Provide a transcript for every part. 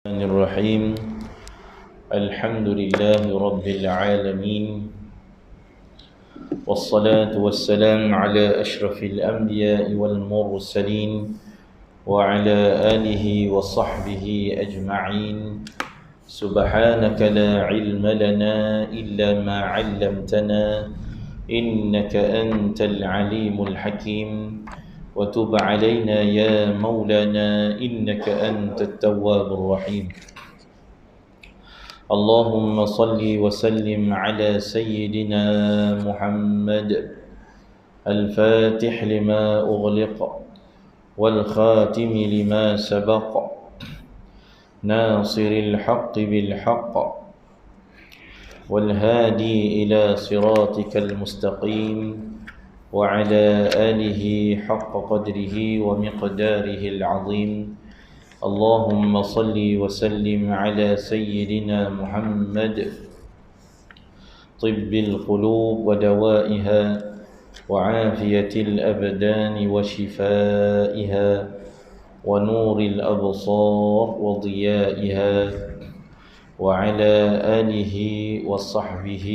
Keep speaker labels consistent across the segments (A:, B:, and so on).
A: الرحمن الرحيم. الحمد لله رب العالمين، والصلاة والسلام على أشرف الأنبياء والمرسلين وعلى آله وصحبه أجمعين. سبحانك لا علم لنا إلا ما علمتنا إنك أنت العليم الحكيم. وتب علينا يا مولانا إنك أنت التواب الرحيم. اللهم صل وسلم على سيدنا محمد الفاتح لما أغلق والخاتم لما سبق ناصر الحق بالحق والهادي إلى صراطك المستقيم وعلى آله حق قدره ومقداره العظيم. اللهم صل وسلم على سيدنا محمد طب القلوب ودوائها وعافية الأبدان وشفائها ونور الأبصار وضيائها وعلى آله وصحبه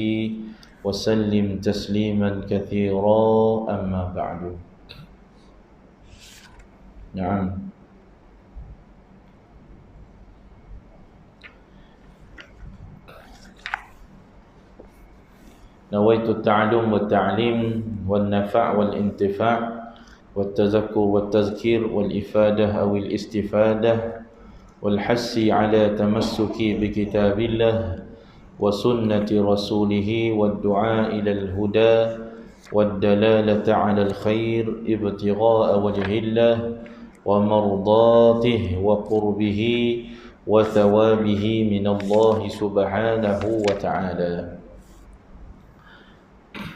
A: وسلم تسليما كثيرا. أما بعد. نعم. نويت التعلم والتعليم والنفع والانتفاع والتذكر والتذكير والإفادة أو الاستفادة والحث على تمسك بكتاب الله وسنة رسوله والدعاء إلى الهدى والدلالة على الخير ابتغاء وجه الله ومرضاته وقربه وثوابه من الله سبحانه وتعالى.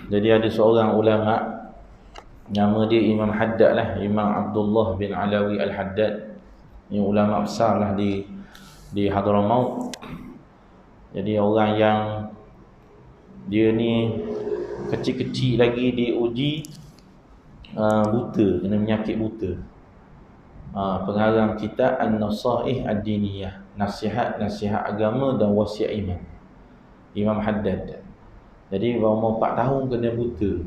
A: Jadi ada seorang ulama, nama dia Imam Haddad lah, Imam Abdullah bin Alawi Al-Haddad. Ini ulama besar lah di Hadramaut. Jadi orang yang dia ni kecil-kecil lagi diuji buta, kena penyakit buta. Pengarang kitab An-Nasaih Ad-Diniyah, nasihat agama dan wasiat iman, Imam Haddad. Jadi umur 4 tahun kena buta.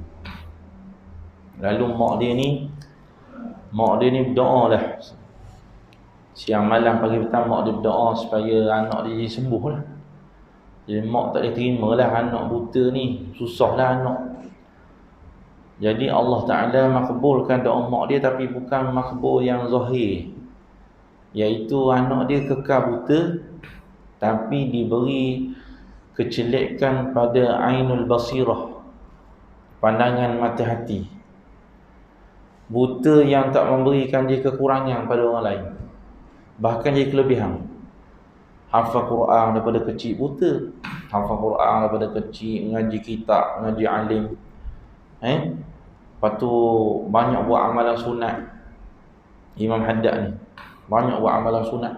A: Lalu mak dia ni berdoa dah. Siang malam pagi petang mak dia berdoa supaya anak dia sembuh lah. Jadi mak tak boleh terima lah anak buta ni, susah lah anak. Jadi Allah Ta'ala makbulkan doa mak dia, tapi bukan makbul yang zahir, iaitu anak dia kekal buta tapi diberi kecelekan pada ainul basirah, pandangan mata hati. Buta yang tak memberikan dia kekurangan pada orang lain, bahkan jadi kelebihan. Hafal Quran daripada kecil buta, hafal Quran daripada kecil, mengaji kitab, mengaji alim. Lepas tu banyak buat amalan sunat. Imam Haddad ni banyak buat amalan sunat.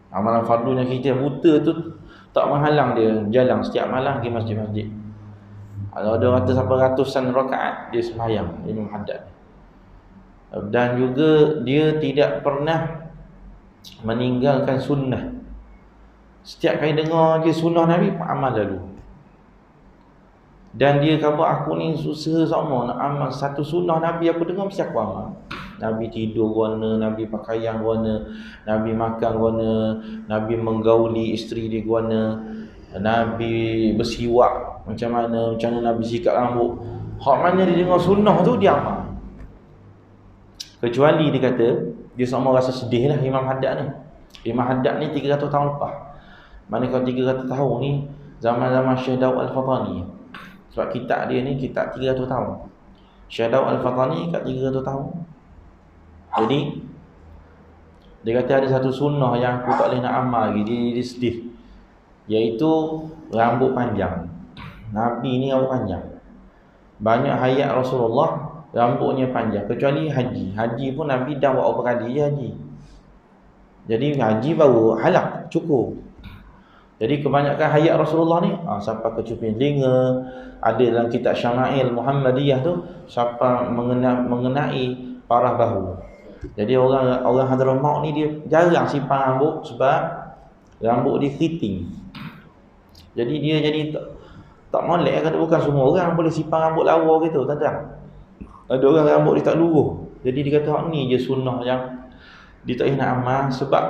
A: Amalan fardunya kita, buta tu tak menghalang dia jalan setiap malam pergi masjid-masjid. Kalau ada kata sampai ratusan rakaat dia sembahyang, Imam Haddad. Dan juga dia tidak pernah meninggalkan sunnah. Setiap kali dengar je sunnah Nabi, amal lalu. Dan dia kata, aku ni susah sama nak amal satu sunnah Nabi, aku dengar mesti aku amal. Nabi tidur guana, Nabi pakaian guana, Nabi makan guana, Nabi menggauli isteri dia guana, Nabi bersiwak macam mana Nabi sikat rambut. Hak mana dia dengar sunnah tu dia amal. Kecuali dia kata dia sama rasa sedih lah Imam Haddad ni. Imam Haddad ni 300 tahun lepas. Mana kalau 300 tahun ni zaman-zaman Syekh Daud Al-Fatani. Sebab kitab dia ni kitab 300 tahun. Syekh Daud Al-Fatani kat 300 tahun. Jadi dia kata ada satu sunnah yang aku tak boleh nak amal lagi, dia sedih, iaitu rambut panjang. Nabi ni rambut panjang. Banyak hayat Rasulullah rambutnya panjang, kecuali haji. Haji pun Nabi dah buat berapa kali je haji. Jadi haji baru halak cukup. Jadi kebanyakan hayat Rasulullah ni sampai ke cuping telinga. Ada dalam kitab Syama'il Muhammadiyah tu sampai mengenai parah bahu. Jadi orang Hadramaut ni dia jarang simpan rambut sebab rambut dia keriting. Jadi dia jadi tak molek kan, bukan semua orang boleh simpan rambut lawa gitu, tak. Ada orang rambut dia tak luruh. Jadi dia kata hak ni je sunnah yang dia tak nak amal sebab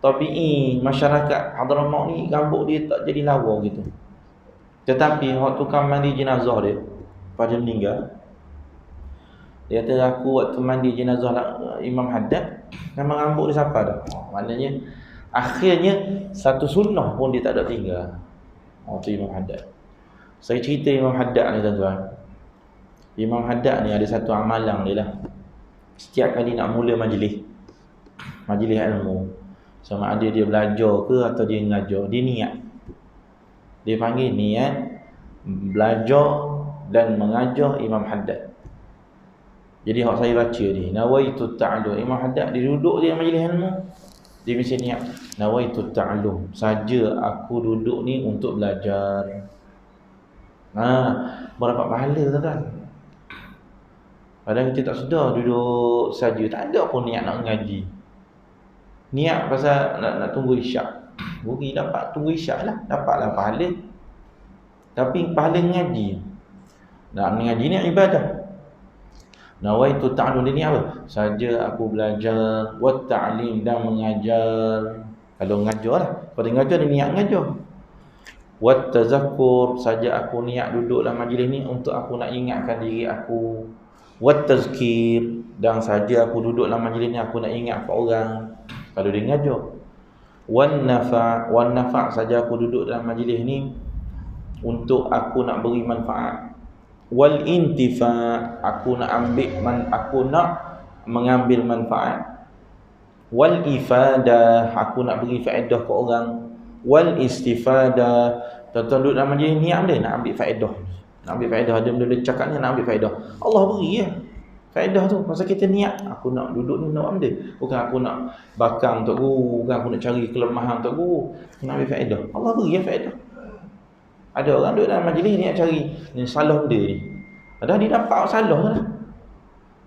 A: tabi'i masyarakat Hadramaut ni rambut dia tak jadi lawa gitu. Tetapi hak tukang mandi jenazah dia pada meninggal, dia kata aku waktu mandi jenazah Imam Haddad memang rambut dia sampai dah. Maknanya akhirnya satu sunnah pun dia tak ada tinggal. Tu Imam Haddad. Saya cerita Imam Haddad ni tuan-tuan. Imam Haddad ni ada satu amalan dia lah. Setiap kali nak mula majlis ilmu, sama ada dia belajar ke atau dia mengajar, dia niat. Dia panggil niat belajar dan mengajar Imam Haddad. Jadi hak saya baca ni, nawaitu ta'allum. Imam Haddad dia duduk dia majlis ilmu, dia mesti niat nawaitu ta'allum, saja aku duduk ni untuk belajar. Berapa pahala tuan-tuan. Padahal kita tak sedar duduk saja, tak ada pun niat nak ngaji. Niat pasal nak tunggu isyak. Bagi dapat tunggu isyak lah, dapatlah pahala. Tapi pahala ngaji. Nak ngaji ni ibadah. Nawaitu ta'allum ni apa? Saja aku belajar, wa ta'lim dan mengajar. Kalau mengajar lah, pada mengajar dia niat mengajar. Wa tazakkur, saja aku niat duduk dalam majlis ni untuk aku nak ingatkan diri aku. Wa tazkir, dan saja aku duduk dalam majlis ni aku nak ingat kat orang. Kalau dia mengajar. Wan nafa', saja aku duduk dalam majlis ni untuk aku nak beri manfaat. Wal intifa', aku nak mengambil manfaat. Wal ifadah, aku nak beri faedah ke orang. Wal istifadah, tuan-tuan duduk dalam majlis ni nak ambil faedah. Nak ambil faedah, ada benda dia cakap ni nak ambil faedah. Allah beri ya faedah tu. Pasal kita niat, aku nak duduk ni nak ambil. Bukan aku nak bakang untuk guru, bukan aku nak cari kelemahan untuk guru. Aku nak ambil faedah. Allah beri ya faedah. Ada orang duduk dalam majlis niat cari ni salah benda ni. Padahal dia dapat salah lah.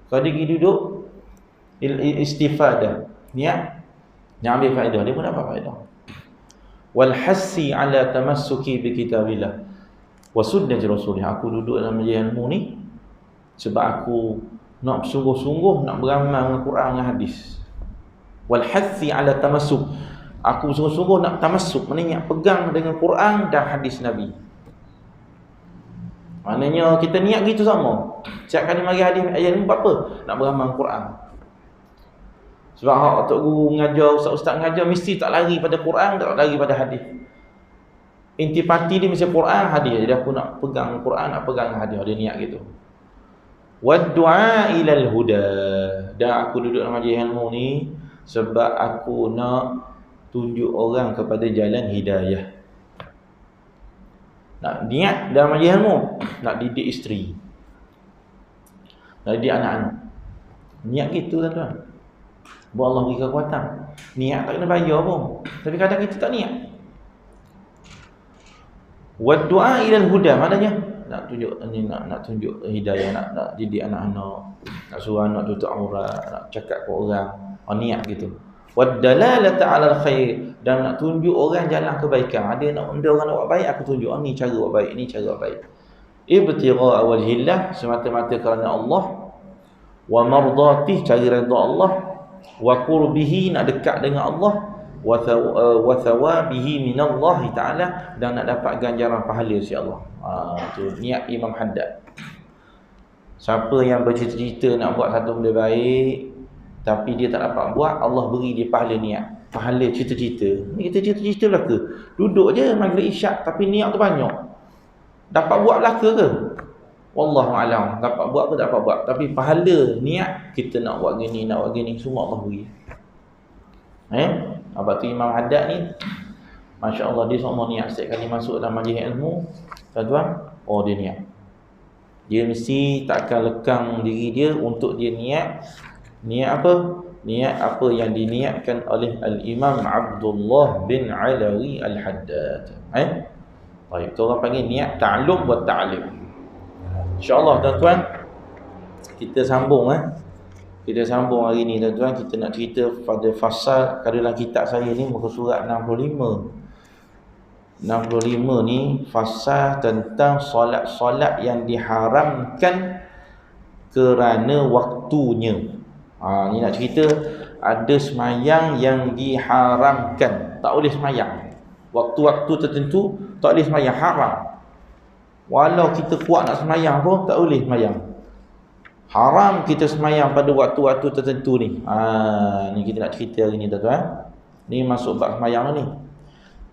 A: Kalau dia pergi duduk istifadah, niat ambil faedah, dia pun dapat faedah. Wal hassi ala tamassuki bi kitabillah wa sunnati rasulih. Aku duduk dalam majlis ilmu ni sebab aku nak sungguh-sungguh nak beramal dengan Quran dan hadis. Wal hassi ala tamassuk, aku sungguh-sungguh nak tamassuk, maknanya pegang dengan Quran dan hadis Nabi. Maknanya kita niat gitu sama. Setiap kali mari hadis ayat ni buat apa? Nak beramal dengan Quran. Sebab hak tok guru mengajar, ustaz-ustaz mengajar mesti tak lari pada Quran, tak lari pada hadis. Intipati dia mesti Quran, hadis. Jadi aku nak pegang Quran, nak pegang hadis. Dia niat gitu. Wad du'a ilal huda, dan aku duduk dalam majlis ilmu ni sebab aku nak tunjuk orang kepada jalan hidayah. Nak niat dalam majlis ilmu, nak didik isteri, nak didik anak-anak. Niat gitu tuan-tuan. Buat Allah beri kekuatan. Niat tak kena bayar pun. Tapi kadang kita tak niat. Wa du'a ilal huda, maknanya nak tunjuk ni, nak tunjuk hidayah, nak didik anak-anak, nak suruh anak tutup aurat, nak cakap ke orang. Niat gitu. Wa dalalata 'alal khair, dan nak tunjuk orang jalan kebaikan. Ada orang nak buat baik, aku tunjuk ni cara buat baik, ni cara buat baik. Ibtigha wajhillah, semata-mata kerana Allah. Wa mardatih, cari redha Allah. Wa qurbihi, nak dekat dengan Allah. Wa thawabihi minallahi ta'ala, dan nak dapat ganjaran pahala si Allah. Tu niat Imam Haddad. Siapa yang bercita-cita nak buat satu benda baik tapi dia tak dapat buat, Allah beri dia pahala niat, pahala cita-cita. Ni kita cita-cita belaka. Duduk je maghrib isyak tapi niat tu banyak. Dapat buat belaka ke? Wallahu alam, dapat buat ke tak dapat buat, tapi pahala niat kita nak buat gini, nak buat gini, semua Allah beri. Abang tu Imam Haddad ni, masya-Allah, dia semua niat setiap kali masuk dalam majlis ilmu, tuan-tuan, dia niat. Dia mesti takkan lekang diri dia untuk dia niat. Niat apa? Niat apa yang diniatkan oleh Al-Imam Abdullah bin Alawi Al-Haddad. Baik, tu orang panggil niat ta'allum wa ta'lim. InsyaAllah tuan-tuan, kita sambung Kita sambung hari ni tuan-tuan. Kita nak cerita pada fasal, kalau dalam kitab saya ni muka surat 65 ni fasal tentang solat-solat yang diharamkan kerana waktunya. Ni nak cerita ada semayang yang diharamkan, tak boleh semayang. Waktu-waktu tertentu tak boleh semayang, haram. Walau kita kuat nak semayang pun tak boleh semayang. Haram kita semayang pada waktu-waktu tertentu ni. Ni kita nak cerita hari ni tuan-tuan. Ni masuk bab semayang ni.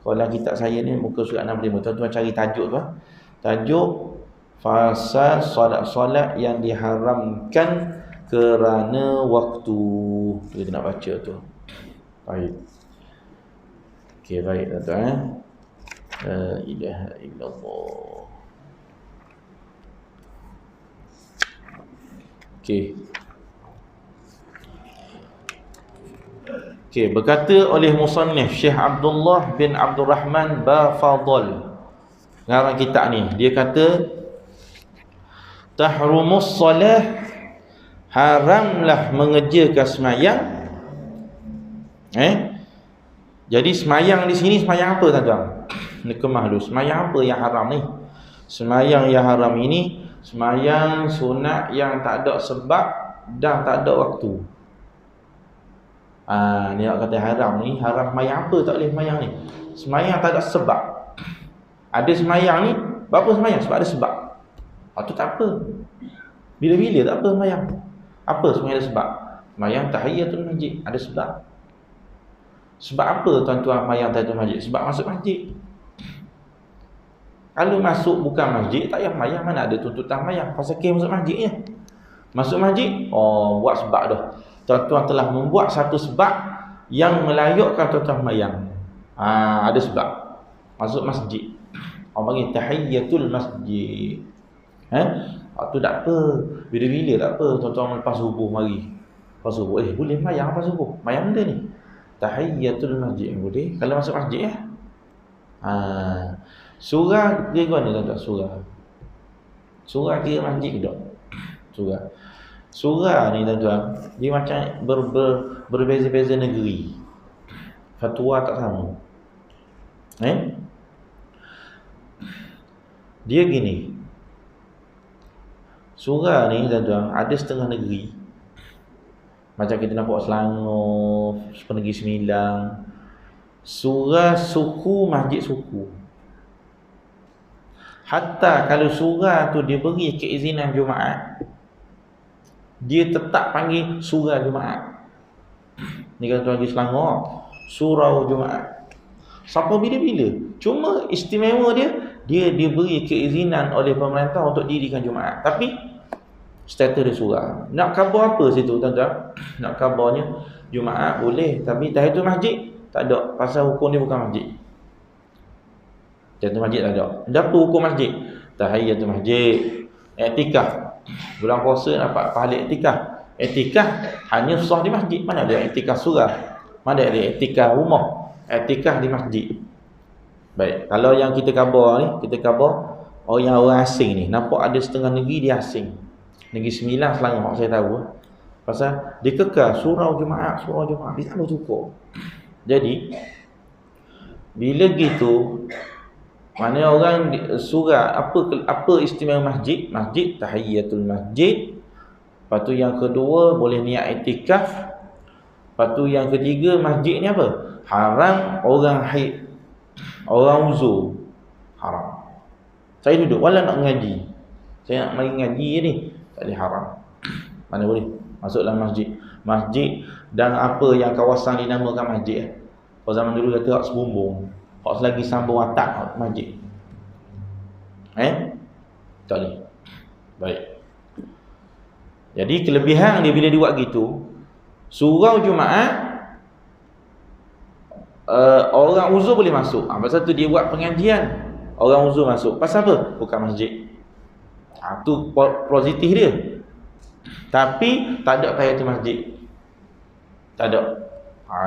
A: Kalau kitab saya ni muka surat 65. Tuan-tuan cari tajuk tu. Tajuk fasal solat-solat yang diharamkan kerana waktu. Kita nak baca tu. Baik. Okey, baik tuan-tuan. La ilaha illallah. Okey, berkata oleh musannif Syekh Abdullah bin Abdul Rahman Bafadhal. Ngarang kitab ni, dia kata tahrumus solah, haramlah mengerjakan semayang. Jadi semayang di sini semayang apa tuan-tuan? Nikmah dulu. Semayang apa yang haram ni? Semayang yang haram ini semayang sunat yang tak ada sebab dan tak ada waktu. Ni nak kata haram ni. Haram semayang apa tak boleh semayang ni? Semayang tak ada sebab. Ada semayang ni, berapa semayang? Sebab ada sebab. Tu tak apa. Bila-bila tak apa semayang. Apa semayang ada sebab? Semayang tahiyatul masjid, ada sebab. Sebab apa tuan-tuan semayang tahiyatul masjid? Sebab masuk masjid. Kalau masuk bukan masjid, tak payah semayang. Mana ada tuntutan semayang? Pasal kes masuk masjid je. Masuk masjid, buat sebab dah. Tuan-tuan telah membuat satu sebab yang melayakkan tuan-tuan semayang. Ada sebab. Masuk masjid. Orang panggil tahiyatul masjid. Tu tak apa. Bila-bila tak apa. Tuan-tuan lepas subuh mari. Lepas subuh, boleh semayang lepas subuh. Semayang benda ni. Tahiyatul masjid boleh. Kalau masuk masjid surah dia mana tuan-tuan? Surah kira masjid ke tak? Surah ni tuan-tuan, dia macam berbeza-beza negeri. Fatwa tak sama. Dia gini. Surah ni tuan-tuan ada setengah negeri. Macam kita nampak Selangor, Negeri Sembilan. Surah suku, masjid suku. Hatta kalau surah tu dia beri keizinan Jumaat, dia tetap panggil surah Jumaat. Ni kan tuan di Selangor, surau Jumaat. Sampai bila-bila. Cuma istimewa dia diberi keizinan oleh pemerintah untuk dirikan Jumaat. Tapi status dia surah. Nak khabar apa situ tuan-tuan? Nak khabarnya Jumaat boleh, tapi tahiyatul masjid tak ada. Pasal hukum dia bukan masjid. Tahiyatul masjid tak ada. Apa hukum masjid? Tahiyatul masjid. I'tikaf. Bulan puasa dapat pahala i'tikaf. I'tikaf hanya sah di masjid. Mana ada i'tikaf surah? Mana ada i'tikaf rumah? I'tikaf di masjid. Baik, kalau yang kita khabar ni, kita khabar orang asing ni. Nampak ada setengah negeri dia asing. Negeri Sembilan Selangor saya tahu. Pasal dia kekal surau Jumaat, dia tak cukup. Jadi bila gitu, mana orang surah apa istimewa masjid? Masjid tahiyatul masjid. Lepas tu yang kedua boleh niat i'tikaf. Lepas tu yang ketiga masjid ni apa? Haram orang haid, orang uzur. Haram. Saya duduk wala nak ngaji. Saya nak mari ngaji ni, tak boleh haram. Mana boleh masuk dalam masjid. Masjid dan apa yang kawasan dinamakan masjid. Pada zaman dulu kata hak sebumbung. Hak selagi sambung atap masjid. Tak boleh. Baik. Jadi kelebihan dia bila dia buat gitu, surau Jumaat orang uzur boleh masuk. Pasal tu dia buat pengajian. Orang uzur masuk. Pasal apa? Bukan masjid. Tu positif dia. Tapi tak ada tahiyatul masjid. Tak ada.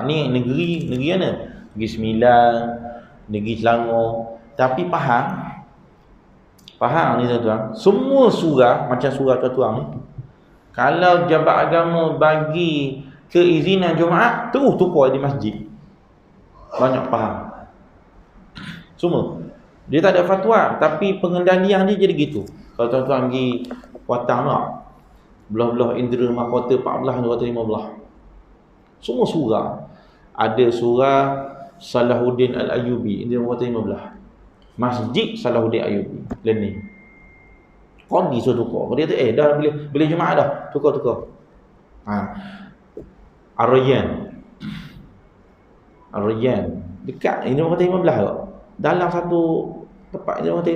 A: Ni negeri mana? Negeri Sembilan, Negeri Selangor. Tapi faham ni tuan-tuan. Semua surah macam surah tuan-tuan ni, Kalau jabat agama bagi keizinan Jumaat, terus tukar di masjid. Banyak faham. Semua. Dia tak ada fatwa, tapi pengendalian dia jadi gitu. Kalau tuan-tuan pergi Kuatang tak, belah-belah Indra Mahkota 14 atau 15. Semua surah. Ada surah Salahuddin Al-Ayyubi, Indra Mahkota 15. Masjid Salahuddin Ayyubi, learning. Kau suruh tukar. Dia tu dah boleh Jumaat dah. Tukar. Ar-Rayyan. Dekat Indra Mahkota 15 tak? Dalam satu tempat Indra Mahkota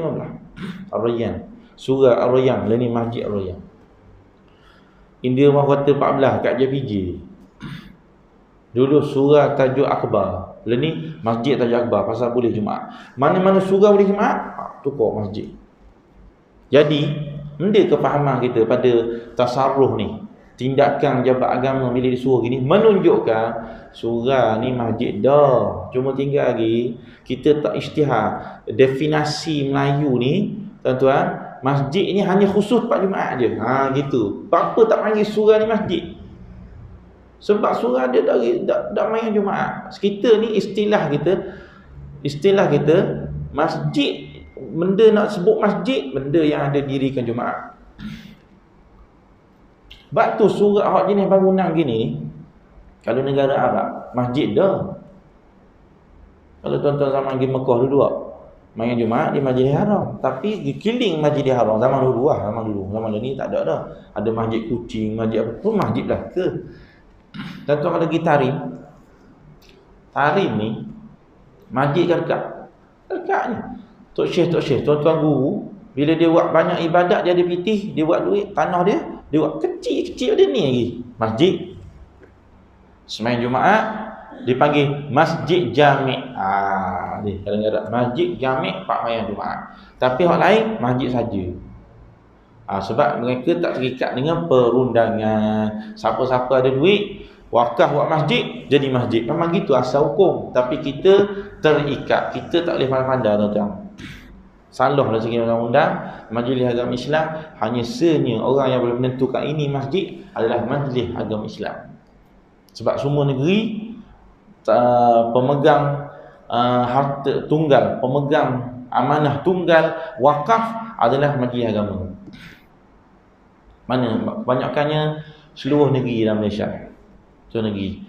A: 15. Ar-Rayyan. Surah Ar-Rayyan, learning Masjid Ar-Rayyan. Indra Mahkota 14 kat JPJ. Dulu surah Tajuk Akbar, learning Masjid Tajuk Akbar, pasal boleh Jumaat. Mana-mana surah boleh Jumaat, tukar masjid. Jadi, benda kefahaman kita pada tasarruh ni, tindakan jabat agama bila disuruh gini, menunjukkan surah ni masjid dah. Cuma tinggal lagi kita tak isytihar. Definisi Melayu ni, tuan-tuan, masjid ni hanya khusus tempat Jumaat je. Gitu. Apa tak panggil surah ni masjid? Sebab surah dia tak main Jumaat. Kita ni istilah kita masjid. Benda nak sebut masjid, benda yang ada dirikan Jumaat. Sebab tu surah hak jenis bangunan gini, kalau negara Arab, masjid dah. Kalau tuan-tuan zaman pergi Mekah dulu, main Jumaat di Masjidil Haram. Tapi di keliling Masjidil Haram zaman dulu. Zaman ni tak ada dah. Ada masjid kucing, masjid apa pun masjid lah ke. Tuan-tuan kalau pergi Tarim ni masjid kan dekat ni. Tok Syekh, tuan-tuan guru, bila dia buat banyak ibadat, dia ada pitih, dia buat duit, tanah dia buat kecil-kecil dia ni lagi. Masjid. Semain Jumaat, dipanggil Masjid Jami'. Ni kadang-kadang Masjid Jami' Pak Mayang Jumaat. Tapi orang lain, masjid saja. Sebab mereka tak terikat dengan perundangan. Siapa-siapa ada duit, wakaf buat masjid, jadi masjid. Memang gitu asal hukum. Tapi kita terikat. Kita tak boleh pandai-pandai, tuan-tuan. Salah dari segi undang-undang, Majlis Agama Islam hanya orang yang boleh menentukan ini masjid adalah Majlis Agama Islam. Sebab semua negeri pemegang harta tunggal, pemegang amanah tunggal wakaf adalah Majlis Agama. Mana banyakkannya seluruh negeri dalam Malaysia. Seluruh negeri.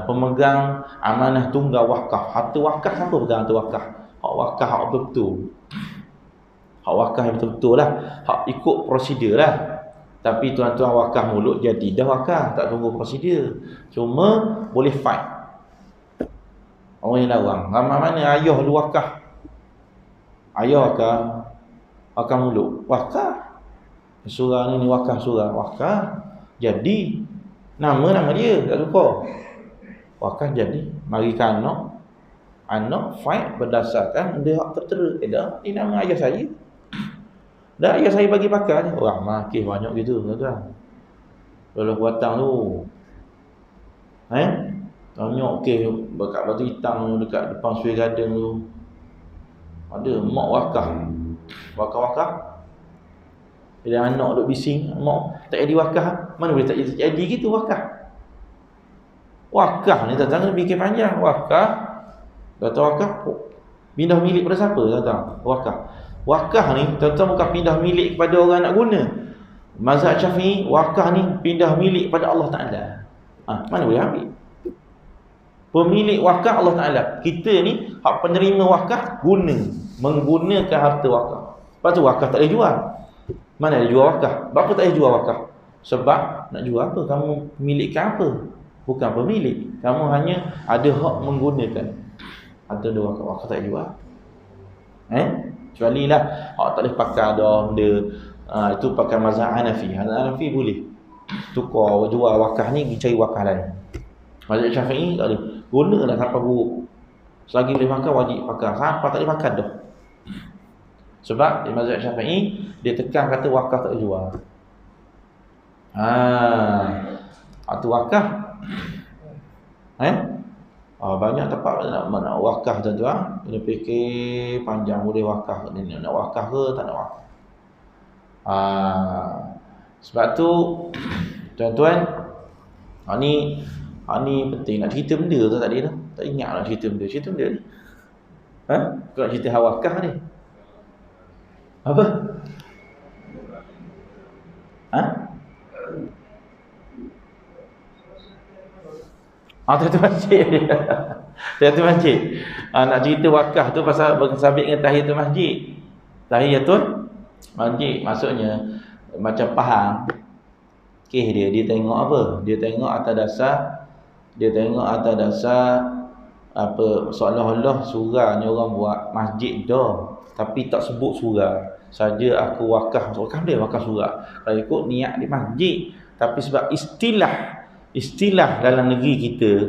A: Pemegang amanah tunggal wakaf. Harta wakaf siapa pegang harta wakaf? Hak wakaf hak betul. Hak wakaf yang betul-betul lah. Hak ikut prosedur lah. Tapi tuan-tuan wakaf mulut jadi dah wakaf, tak tunggu prosedur. Cuma boleh fight. Orang yang larang. Mana ayah lu wakaf? Ayah wakaf mulut. Wakaf. Surah ni wakaf surah. Wakaf. Jadi nama dia tak lupa. Wakaf jadi. Mari kan anak fight berdasarkan dia hak tertera. Ini nama ayah saya. Dah ayah saya bagi pakar ni. Orang makin banyak gitu, tuan-tuan. Kalau Kuatang tu. Tanya dekat Batu Hitam dekat depan Sui Garden tu. Ada mak wakaf. Wakaf. Bila anak duk bising, mak tak jadi wakaf. Mana boleh tak jadi gitu wakaf. Wakaf ni tuan-tuan fikir panjang. Wakaf. Kata wakaf, pindah milik pada siapa, tuan-tuan? Wakaf ni, tuan-tuan bukan pindah milik kepada orang nak guna. Mazhab Syafi'i, wakaf ni pindah milik pada Allah Ta'ala. Mana boleh ambil? Pemilik wakaf Allah Ta'ala. Kita ni, hak penerima wakaf, menggunakan harta wakaf. Lepas tu wakaf tak boleh jual. Mana ada jual wakaf? Berapa tak boleh jual wakaf? Sebab nak jual apa? Kamu memilikan apa? Bukan pemilik. Kamu hanya ada hak menggunakan. Atau dia wakaf tak jual. Kecuali lah hak tak boleh pakai dah benda. Itu pakai mazhab Hanafi. Hanafi boleh tukar jual wakaf ni pergi cari wakaf lain. Mazhab Syafi'i tak boleh. Gunalah sampai buruk. Selagi boleh pakai wajib pakai. Sampai tak boleh pakai dah. Sebab di mazhab Syafi'i dia tekan kata wakaf tak boleh jual. Itu wakaf. Banyak tempat nak wakaf, tuan-tuan. Kena fikir panjang boleh wakaf ni, nak wakaf ke tak nak wakaf. Sebab tu tuan-tuan, ni penting. Nak cerita benda tu tadi tu. Tak ingat nak cerita benda. Cerita benda ni. Kau nak cerita hawakah ni? Apa? Tuan-tuan masjid dia. Tuan-tuan masjid. Nak cerita wakah tu pasal bersabit dengan tahiyatul masjid. Tahiyatul masjid maksudnya macam faham dia tengok apa? Dia tengok atas dasar apa, seolah-olah surah ni orang buat masjid dah, tapi tak sebut surah. Saja aku wakaf dia wakaf surah. Kalau ikut niat di masjid, tapi sebab istilah dalam negeri kita,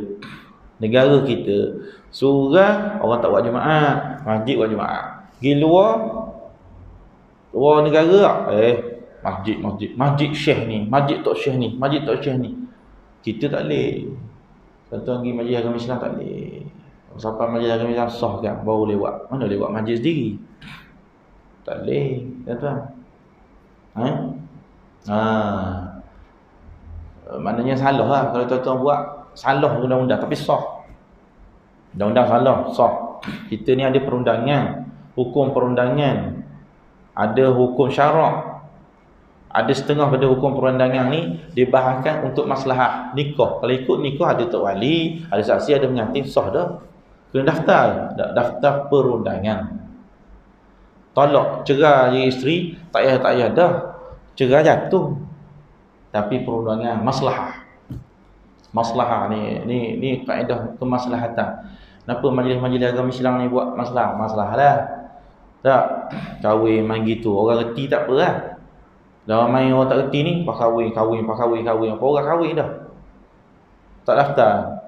A: negara kita, surah orang tak buat Jumaat, masjid buat Jumaat. Pergi luar negara, masjid syekh ni, masjid tok syekh ni, masjid tok syekh ni. Kita tak boleh. Tuan-tuan pergi majlis agama Islam tak boleh. Sampai majlis agama Islam sah kan, baru lewat. Mana lewat majlis sendiri? Tak boleh, tuan-tuan. Maknanya salah lah kalau tuan-tuan buat. Salah undang-undang tapi sah. Undang-undang salah, sah. Kita ni ada perundangan, hukum perundangan, ada hukum syarak. Ada setengah pada hukum perundangan ni dibahaskan untuk maslahat nikah. Kalau ikut nikah ada tok wali, ada saksi, ada pengantin, sah dah. Kena daftar perundangan. Tolak, cerai isteri, tak payah dah. Cerai jatuh. Tapi perundangan maslahah ni kaedah kemaslahatan. Kenapa majlis-majlis agama Islam ni buat masalah lah. Tak kahwin main gitu, orang reti tak apa lah. Dah main orang tak reti ni, pas kahwin. Apa orang kahwin dah. Tak daftar.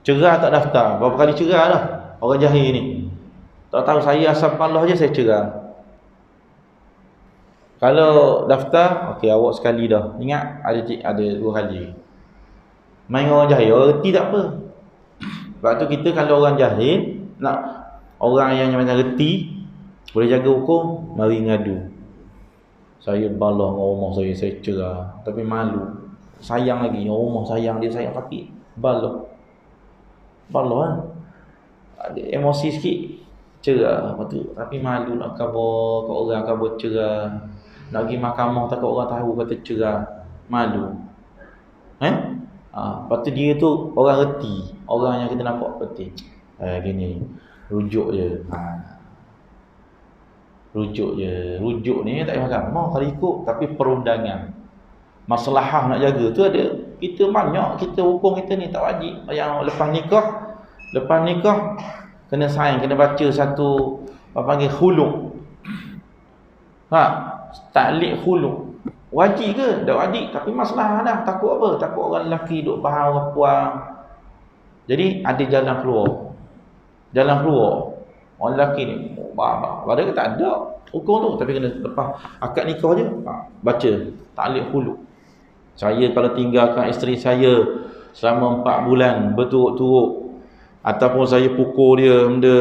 A: Cerai tak daftar. Berapa kali cerai dah orang jahil ni. Tak tahu saya asal Allah je saya cerai. Kalau daftar, okey awak sekali dah. Ingat ada 2 kali. Main orang jahil, orang reti tak apa. Sebab tu kita kalau orang jahil, nak orang yang macam reti, boleh jaga hukum, mari ngadu. Saya balah dengan rumah saya cerai. Tapi malu. Sayang lagi, rumah sayang dia sayang tapi balah kan. Ada emosi sikit, cerai. Lepas tu, tapi malu nak khabar kat orang, khabar cerai. Nak pergi mahkamah takut orang tahu kata cerai, malu. Lepas tu dia tu orang reti, orang yang kita nampak penting. Gini, rujuk je. Rujuk ni tak payah mahkamah kalau ikut, tapi perundangan. Maslahah nak jaga tu ada. Kita banyak, kita hukum kita ni tak wajib. Yang lepas nikah kena sign, kena baca satu apa panggil khulu'. Taklik khulu'. Wajib ke? Tak wajib, tapi masalah dah. Takut apa? Takut orang lelaki duk bahang orang puan. Jadi ada jalan keluar. Orang lelaki ni padahal tak ada hukum tu, tapi kena lepas akad nikah je baca taklik khulu'. Saya kalau tinggalkan isteri saya selama 4 bulan berturut-turut, ataupun saya pukul dia benda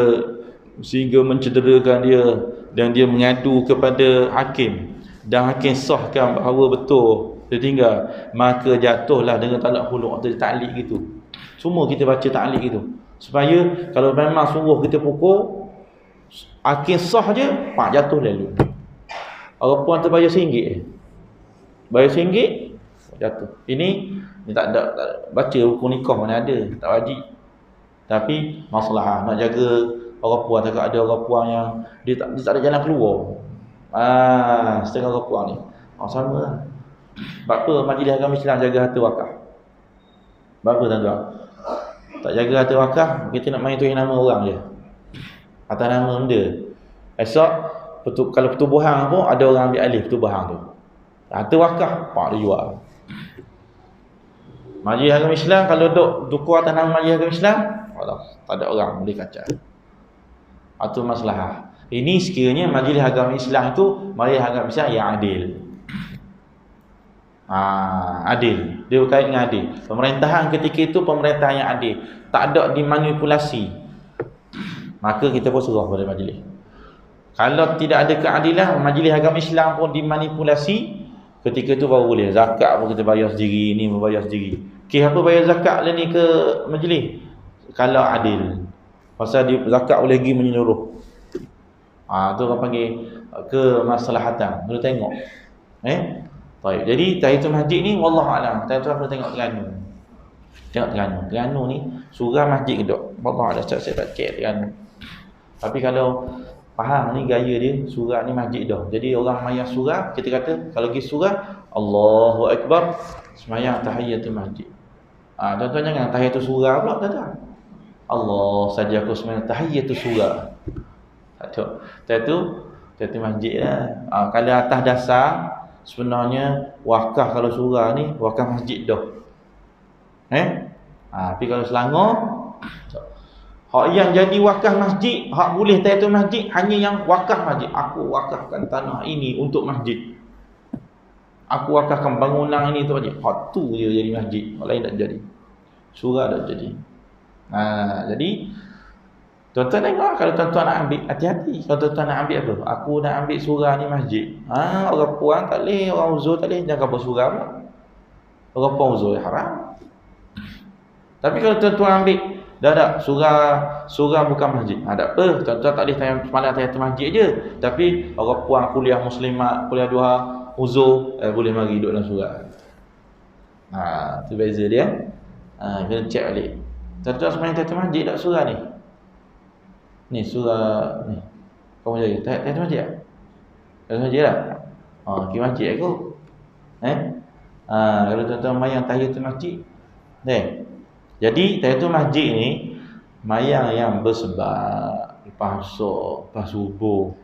A: sehingga mencederakan dia, dan dia mengadu kepada hakim, dan hakim sahkan bahawa betul dia tinggal, maka jatuhlah dengan talak khulu' atau taklik gitu. Semua kita baca taklik gitu, supaya kalau memang suruh kita pukul, hakim sah je, jatuh lalu. Orang puan terbayar RM1 bayar RM1 jatuh. Ini tak ada baca hukum nikah mana ada, tak wajib. Tapi masalah nak jaga orang puan. Takut ada orang puan yang dia tak ada jalan keluar. Setengah orang puan ni sama lah. Sebab apa majlis agama Islam jaga harta wakaf? Sebab apa tuan-tuan? Tak jaga harta wakaf, kita nak main tulis nama orang je, atas nama benda. Esok kalau pertubuhan pun ada orang ambil alih pertubuhan tu, harta wakaf dia jual. Majlis agama Islam kalau duk tukar atas nama majlis agama Islam, tak ada orang boleh kacau. Itu masalah. Ini sekiranya majlis agama Islam itu majlis agama Islam yang adil. Adil. Dia berkait dengan adil. Pemerintahan ketika itu pemerintahan yang adil, tak ada dimanipulasi. Maka kita pun serah pada majlis. Kalau tidak ada keadilan, majlis agama Islam pun dimanipulasi, Ketika tu baru boleh. Zakat pun kita bayar sendiri, ni membayar sendiri. Kes apa bayar zakat ni ke majlis? Kalau adil. Pasal dia zakat boleh pergi menyeluruh. Tu orang panggil kemaslahatan. Kena tengok. Baik. Jadi tahiyatul masjid ni wallahu alam. Tuan-tuan perlu tengok Terengganu. Tengok Terengganu. Terengganu ni surau masjid ke tak? Wallahu alam. Saya tak cek Terengganu. Tapi kalau faham ni gaya dia, surau ni masjid dah. Jadi orang mayang surau, kita kata kalau pergi surau, Allahu Akbar, sembahyang tahiyatul masjid. Tuan-tuan jangan tahiyatul surau pula tuan-tuan. Allah saja aku sembahyang tahiyatul surau. Tahiyatul masjid lah. Kalau atas dasar sebenarnya wakaf kalau surau ni wakaf masjid dah. Tapi kalau Selangor hak yang jadi wakaf masjid, hak boleh tahiyatul masjid hanya yang wakaf masjid. Aku wakafkan tanah ini untuk masjid. Aku wakafkan bangunan ini untuk masjid. Hak tu je jadi masjid. Hak lain tak jadi. Surau tak jadi. Jadi tuan-tuan tengok kalau tuan-tuan nak ambil, hati-hati. Kalau tuan-tuan nak ambil apa? Aku nak ambil surau ni masjid. Orang puan tak boleh, orang uzur tak boleh. Jangan buat surau pula. Orang puan uzur haram. Tapi kalau tuan-tuan ambil, dah surau bukan masjid. Tak apa, tuan-tuan tak boleh semalam tahiyatul masjid je. Tapi orang puan kuliah muslimat, kuliah duha, uzur, boleh mari duduk dalam surau. Tu beza dia. Kena check balik. Tuan-tuan semalam tahiyatul masjid tak surau ni? Ni surau ni. Kau jadi tahiyatul masjid tak? Tahiyatul masjid tak? Pergi masjid aku. Kalau tuan-tuan mayang tahiyatul masjid. Jadi tahiyatul masjid ni mayang yang bersebab lepas asar, lepas subuh,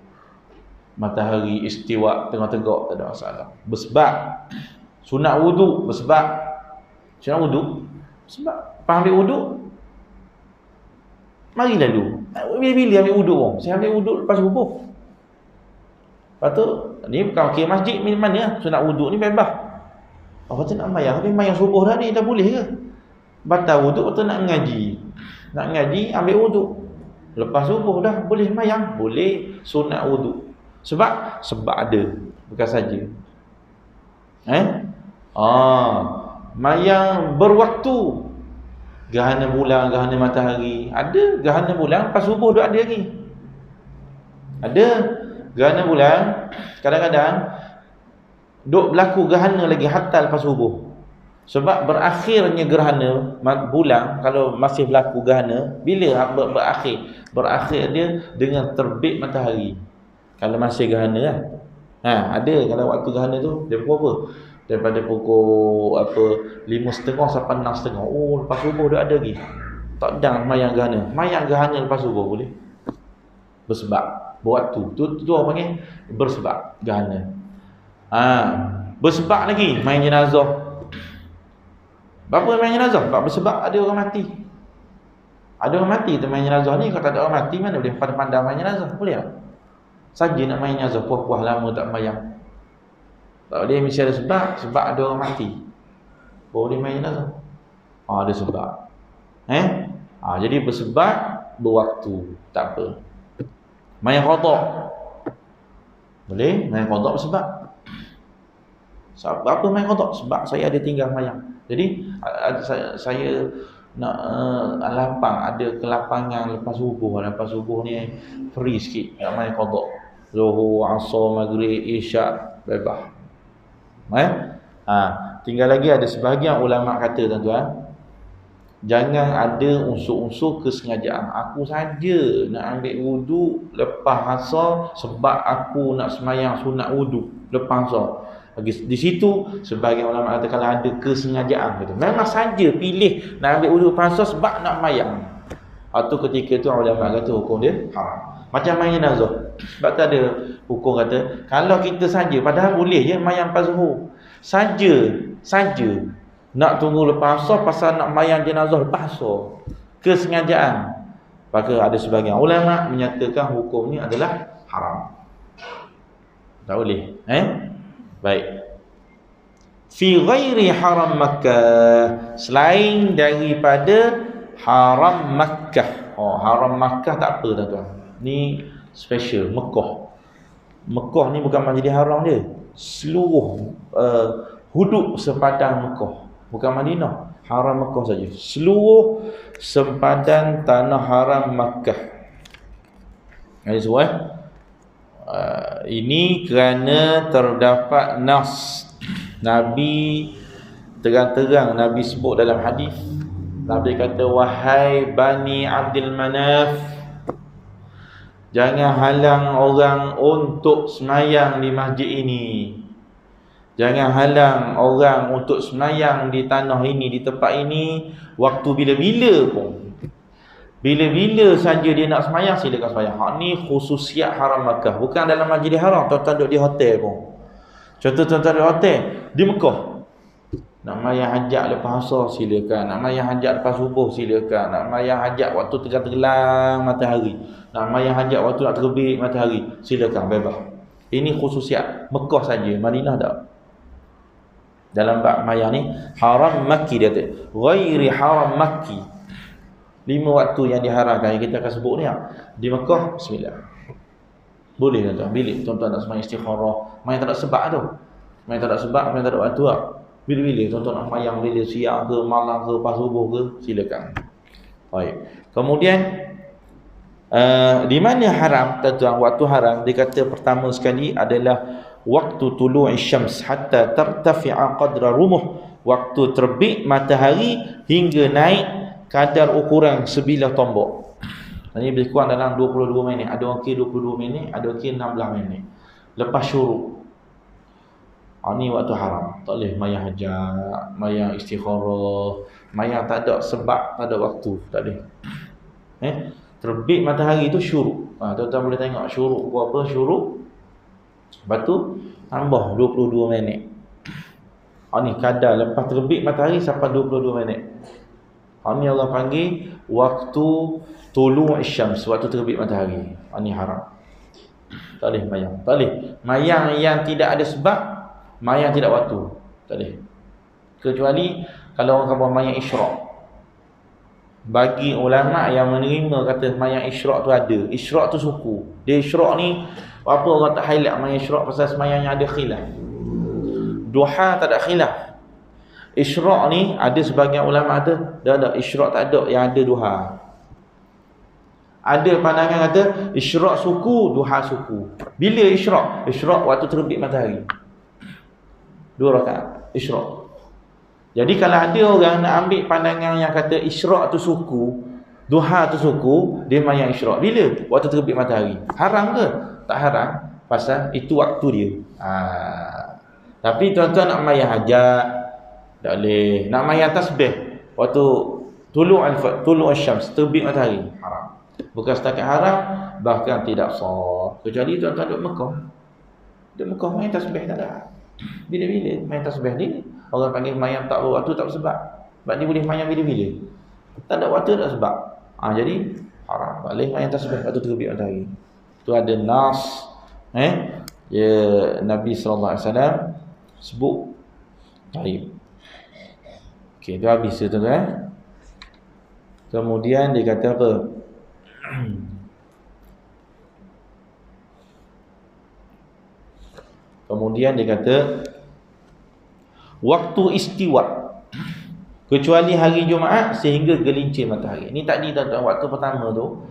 A: matahari istiwa tengah tegak, tak ada masalah. Bersebab sunat wudu, bersebab sunat wudu, sebab lepas ambil wudu mari lalu. Bila-bila ambil wudu pun. Saya ambil wudu lepas subuh. Lepas tu ni bukan kira masjid mana sunat wudu ni bebas. Apa tu nak mayang? Tapi mayang subuh dah ni dah boleh ke? Batal wudu atau nak ngaji? Nak ngaji ambil wudu. Lepas subuh dah boleh mayang, boleh sunat wudu. Sebab ada, bukan saja. Mayang berwaktu. Gerhana bulan, gerhana matahari. Ada gerhana bulan lepas subuh dah ada lagi. Ada gerhana bulan kadang-kadang duk berlaku gerhana lagi hatta lepas subuh. Sebab berakhirnya gerhana bulan, kalau masih berlaku gerhana, bila berakhir? Berakhir dia dengan terbit matahari. Kalau masih gerhana lah. Ada kalau waktu gerhana tu dia pukul apa? Daripada pukul 5.30 sampai 6.30. Lepas subuh dah ada lagi. Tak ada mayang gerhana. Mayang gerhana lepas subuh boleh. Bersebab berwaktu. Tu orang panggil bersebab gerhana. Bersebab lagi main jenazah. Berapa main jenazah? Bersebab ada orang mati. Ada orang mati tu main jenazah ni. Kalau tak ada orang mati, mana boleh pandang-pandang main jenazah? Boleh tak? Saja nak main jenazah, puas-puas lama tak mayang. Tak boleh, mesti ada sebab ada orang mati. Boleh main jenazah. Ada sebab. Jadi bersebab, berwaktu. Tak apa. Main qada. Boleh, main qada bersebab. Sebab apa main qada? Sebab saya ada tinggal mayang. Jadi saya nak lapang, ada kelapangan lepas subuh. Lepas subuh ni free sikit nak main qada. Zuhur, Asar, Maghrib, Isyak, bebas. Tinggal lagi ada sebahagian ulama kata tuan-tuan, jangan ada unsur-unsur kesengajaan. Aku saja nak ambil wudu lepas asar sebab aku nak semayang sunat wudu lepas asar. Di situ sebahagian ulama kata kalau ada kesengajaan gitu. Memang saja pilih nak ambil wudu lepas asar sebab nak mayang. Atau ketika tu ulama kata hukum dia haram. Macam main jenazah. Sebab tu ada hukum kata kalau kita saja, padahal boleh je mayang lepas zuhur. Saja nak tunggu lepas asar pasal nak mayang jenazah lepas asar. Kesengajaan. Maka ada sebahagian ulama menyatakan hukum ni adalah haram. Tak boleh. Baik. Fi ghairi haram Makkah, selain daripada haram Makkah. Haram Makkah tak apa tuan-tuan. Ni special Mekah. Mekah ni bukan majlis haram dia. seluruh hudud sepadan Mekah, bukan Madinah, haram Mekah saja, seluruh sempadan tanah haram Makkah. Ini kerana terdapat nas Nabi, terang-terang Nabi sebut dalam hadis. Nabi kata, wahai Bani Abdul Manaf, jangan halang orang untuk semayang di masjid ini. Jangan halang orang untuk semayang di tanah ini, di tempat ini, waktu bila-bila pun. Bila-bila saja dia nak semayang, silakan semayang. Ni khususiat haram Makkah, bukan dalam Masjidil Haram. Tuan-tuan duduk di hotel pun. Contoh tuan-tuan duduk hotel di Mekah, nak mayang hajat lepas asar silakan, nak mayang hajat lepas subuh silakan, nak mayang hajat waktu tergelam matahari, nak mayang hajat waktu nak terbit matahari, silakan, bebas. Ini khususiat Mekah saja, Madinah tak. Dalam bab mayang ni haram Makki, dia kata ghairi haram Makki. 5 waktu yang diharamkan yang kita akan sebut ni di Mekah, bismillah. Boleh tuan-tuan, bila tuan-tuan nak semayang istikharah, mayang tak ada sebab tu. Mayang tak ada sebab, mayang tak ada waktu tak. Bila-bila tuan-tuan nak mayang, bila siang ke, malam ke, lepas subuh ke, silakan. Baik. Kemudian di mana haram tuan-tuan, waktu haram dia kata pertama sekali adalah waktu tulu'i syams hatta tartafi'a qadra rumuh, waktu terbit matahari hingga naik kadar ukuran sebilah tombak. Ini lebih kurang dalam 22 minit. Ada orang kira 22 minit, ada orang kira 16 minit. Lepas syuruk. Ini waktu haram. Tak boleh mayang hajat, mayang istikharah, mayang tak ada sebab, tak ada waktu, tak boleh. Terbit matahari itu syuruk. Tuan-tuan boleh tengok syuruk berapa syuruk. Lepas tu tambah 22 minit. Ni kadar lepas terbit matahari sampai 22 minit. Ini orang panggil waktu tulu'i syams, waktu terbit matahari. Ini haram. Tak boleh mayang. Tak boleh mayang yang tidak ada sebab, mayang tidak waktu. Tak boleh. Kecuali kalau orang kata mayang isyraq. Bagi ulama yang menerima kata mayang isyraq tu ada. Isyraq tu suku. Dia isyraq ni apa orang tak highlight mayang isyraq pasal semayang yang ada khilaf. Duha tak ada khilaf. Isyraq ni ada sebahagian ulama kata dah ada, isyraq tak ada, yang ada duha. Ada pandangan kata isyraq suku, duha suku. Bila isyraq? Isyraq waktu terbit matahari. 2 rakaat isyraq. Jadi kalau ada orang nak ambil pandangan yang kata isyraq tu suku, duha tu suku, dia mayang isyraq bila? Waktu terbit matahari. Haram ke? Tak haram, pasal itu waktu dia. Tapi tuan-tuan nak mayang hajat, tak boleh. Nak mayang tasbih waktu tulu' syams, terbit matahari, haram. Bukan setakat haram, bahkan tidak sah. Kecuali tuan-tuan duduk Mekah. Duduk Mekah mayang tasbih tak ada. Bila-bila mayang tasbih ni, orang panggil mayang tak waktu, tak bersebab. Sebab dia boleh mayang bila-bila. Tak ada waktu, tak sebab. Jadi haram. Tak boleh mayang tasbih waktu terbit matahari. Itu ada nas Nabi SAW sebut. Baik. Okey, dah habis tuan-tuan. Kemudian dia kata apa? Kemudian dia kata waktu istiwa, kecuali hari Jumaat sehingga gelincir matahari. Ini tadi tuan-tuan, waktu pertama tu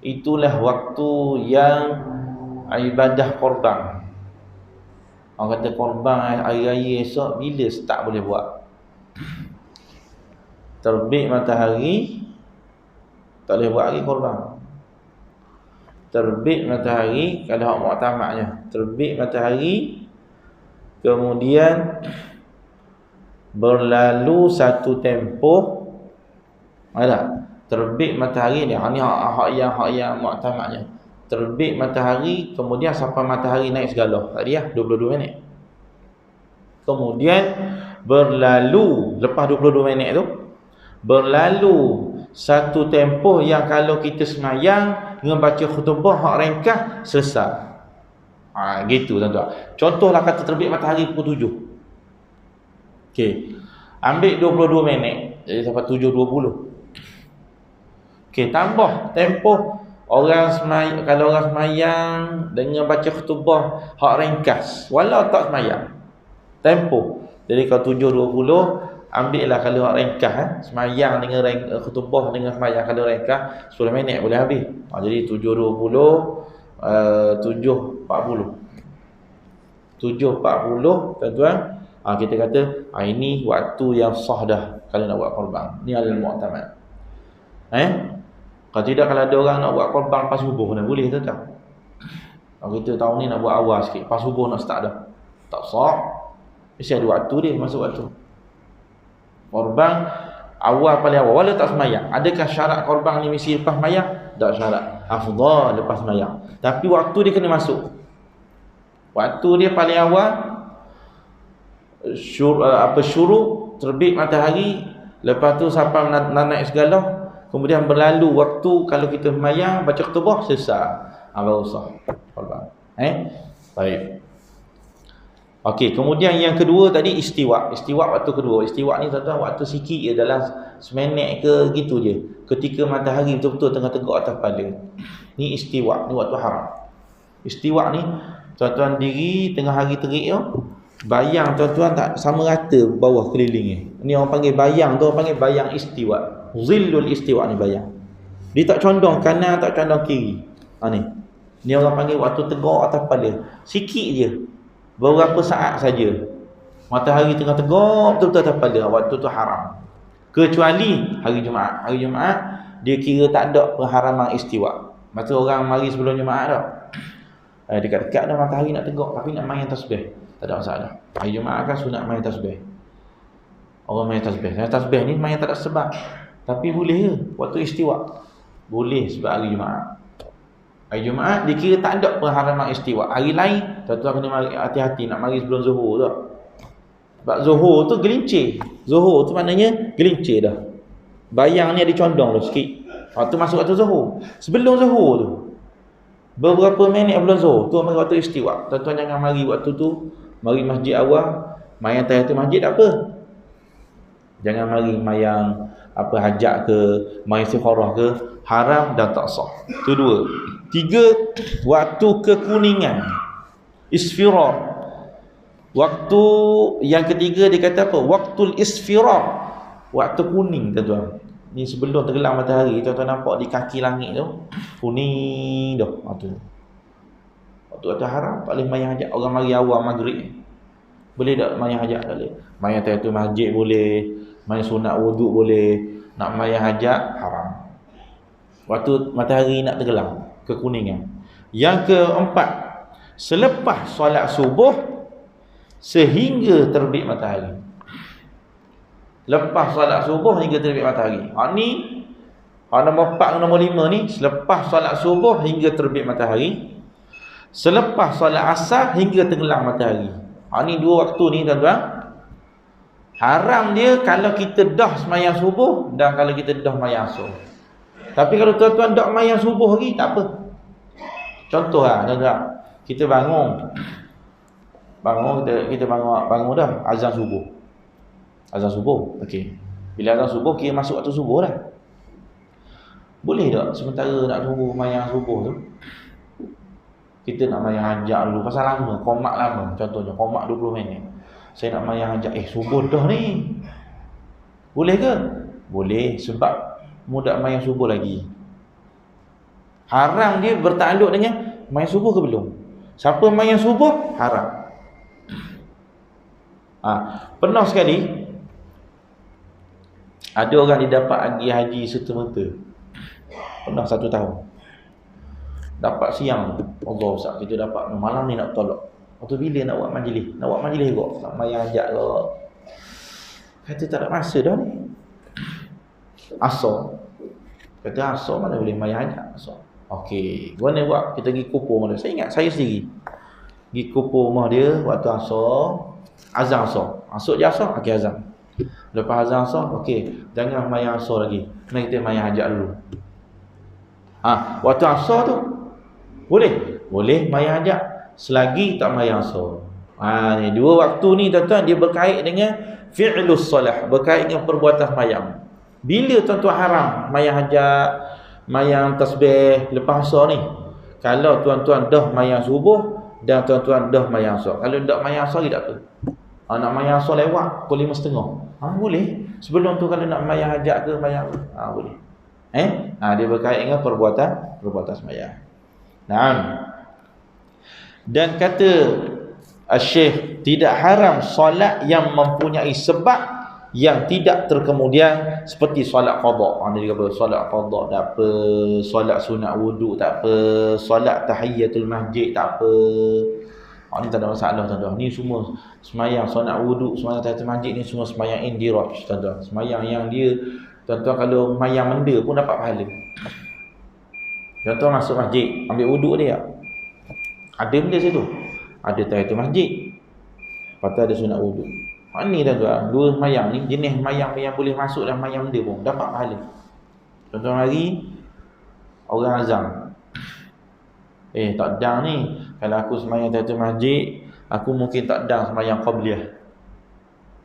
A: itulah waktu yang ibadah korban. Orang kata korban hari raya esok bila start boleh buat? Terbit matahari tak boleh buat lagi korban. Terbit matahari kalau hak muktamadnya, terbit matahari kemudian berlalu satu tempoh, ada terbit matahari ni, ni hak yang muktamadnya. Terbit matahari kemudian sampai matahari naik segala tadi 22 minit. Kemudian berlalu lepas 22 minit tu, berlalu satu tempoh yang kalau kita semayang dengan baca khutbah hak ringkas selesai. Gitu tuan-tuan. Contohlah kata terbit matahari pukul 7. Okey. Ambil 22 minit jadi sampai 7.20. Okey, tambah tempoh Kalau orang semayang dengan baca khutbah hak ringkas, walau tak semayang, tempoh. Jadi kalau 7.20, ambillah kalau hak ringkas, semayang dengan khutbah dengan semayang kalau ringkas 10 minit boleh habis. Jadi 7.20, 7.40. 7.40 tuan-tuan, kita kata ini waktu yang sah dah kalau nak buat korban. Ni al-mu'tamad. Kalau tidak, kalau ada orang nak buat korban lepas subuh, boleh tak? Kalau kita tahun ni nak buat awal sikit, lepas subuh nak start dah, tak sah. Mesti ada waktu dia, masuk waktu korban awal, paling awal, walau tak semayang. Adakah syarat korban ni mesti lepas semayang? Tak syarat, afdal lepas semayang. Tapi waktu dia kena masuk. Waktu dia paling awal syuruk, terbit matahari, lepas tu sampai naik segala, kemudian berlalu waktu kalau kita semayang baca khutbah selesai, baru sah korban. Baik. Okey, kemudian yang kedua tadi istiwa. Istiwa waktu kedua. Istiwa ni tuan-tuan waktu sikit je, dalam seminit ke gitu je, ketika matahari betul-betul tengah tegak atas kepala. Ni istiwa, ni waktu haram. Istiwa ni tuan-tuan diri tengah hari terik tu, bayang tuan-tuan tak sama rata bawah kelilingnya. Ni orang panggil bayang tu, orang panggil bayang istiwa. Zillul istiwa ni bayang. Dia tak condong kanan, tak condong kiri. Ni orang panggil waktu tegak atas kepala. Sikit je, beberapa saat saja matahari tengah tegak betul-betul atas kepala, waktu tu haram. Kecuali hari Jumaat. Hari Jumaat dia kira tak ada pengharaman istiwa. Masa orang mari sebelum Jumaat dah, dekat-dekat dah matahari nak tegak, tapi nak main tasbih, tak ada masalah. Hari Jumaat kan sunat main tasbih. Orang main tasbih. Tasbih ni main tak ada sebab, tapi boleh ke waktu istiwa? Boleh, sebab hari Jumaat. Hari Jumaat dikira tak ada pengharaman istiwa. Hari lain tuan-tuan kena mari hati-hati nak mari sebelum Zuhur tu. Sebab Zuhur tu gelincir. Zuhur tu maknanya gelincir dah. Bayang ni ada condong tu sikit. Waktu masuk waktu Zuhur. Sebelum Zuhur tu, beberapa minit sebelum Zuhur tu mari waktu istiwa. Tuan-tuan jangan mari waktu tu. Mari masjid awal, mayang tahiyatul masjid tak apa. Jangan mari mayang hajat ke, mayang istikharah ke, haram dan tak sah. Itu dua. Tiga, waktu kekuningan, isfirar. Waktu yang ketiga dia kata apa? Waktul isfirar, waktu kuning tuan-tuan. Ni sebelum tergelam matahari, tuan-tuan nampak di kaki langit tu kuning dah. Waktu haram tak boleh mayang hajat. Orang mari awal maghrib boleh tak mayang hajat? Tak boleh. Mayang tahiyatul masjid boleh, mayang sunat wuduk boleh, nak mayang hajat haram. Waktu matahari nak tergelam, kekuningan. Yang keempat, selepas solat subuh sehingga terbit matahari. Lepas solat subuh hingga terbit matahari. Ni nombor 4 dan nombor 5 ni, selepas solat subuh hingga terbit matahari, selepas solat asar hingga tenggelam matahari. Ni dua waktu ni tuan-tuan. Haram dia kalau kita dah semayang subuh dan kalau kita dah mayang asar. Tapi kalau tuan-tuan dah mayang subuh lagi, tak apa. Contoh tuan-tuan, kita bangun kita bangun dah azan subuh. Okey. Bila azan subuh kira masuk waktu subuh dah. Boleh tak sementara nak tunggu mayang subuh tu, kita nak mayang hajat dulu, pasal lama, qomat lama. Contohnya qomat 20 minit. Saya nak mayang hajat, subuh dah ni. Boleh ke? Boleh, sebab mudah mayang subuh lagi. Haram dia bertakluk dengan mayang subuh ke belum. Siapa mayang subuh, haram. Pernah sekali ada orang dia dapat pergi haji serta-merta. Pernah 1 tahun. Dapat siang, Allah Ustaz, kita dapat malam ni nak tolak. Waktu bila nak buat majlis? Nak buat majlis kok, nak mayang hajat kok. Kata tak ada masa dah ni. Asar. Kata asar mana boleh mayang hajat asar. Okey, mana buat? Kita pergi kupur mana? Saya ingat saya sendiri pergi kupur rumah dia waktu asar, azan asar. Masuk je asar, okey azan. Lepas azan asar, okey, jangan mayang asar lagi. Mari kita mayang hajat dulu. Waktu asar tu boleh mayang hajat selagi tak mayang asar. Ni dua waktu ni tuan-tuan dia berkait dengan fi'lus solah, berkait dengan perbuatan mayang. Bila tuan-tuan haram mayang hajat, mayang tasbih lepas asar ni. Kalau tuan-tuan dah mayang subuh dan tuan-tuan dah mayang asar. Kalau dak mayang asar tak apa. Nak mayang asar lewat pukul 5.30. Boleh. Sebelum tu kalau nak mayang hajat ke mayang boleh. Dia berkait dengan perbuatan sembahyang. Naam. Dan kata Syekh, tidak haram solat yang mempunyai sebab yang tidak terkemudian seperti solat qada. Dia juga solat qada tak apa, solat sunat wuduk tak apa, solat tahiyatul masjid tak apa. Ni tak ada masalah tuan-tuan. Ni semua semayang sunat wuduk, semayang tahiyatul masjid ni semua semayang indiraj tuan-tuan. Semayang yang dia tuan-tuan kalau mayang menda pun dapat pahala. Tuan-tuan masuk masjid, ambil wuduk dia. Ada benda situ. Ada tahiyatul masjid. Lepas tu ada sunat wuduk. Ni tuan-tuan, dua mayang ni, jenis mayang yang boleh masuk dalam mayang benda pun dapat pahala. Tuan-tuan hari orang azam. Tak dang ni. Kalau aku semayang tahiyatul masjid, aku mungkin tak dang semayang qabliyah.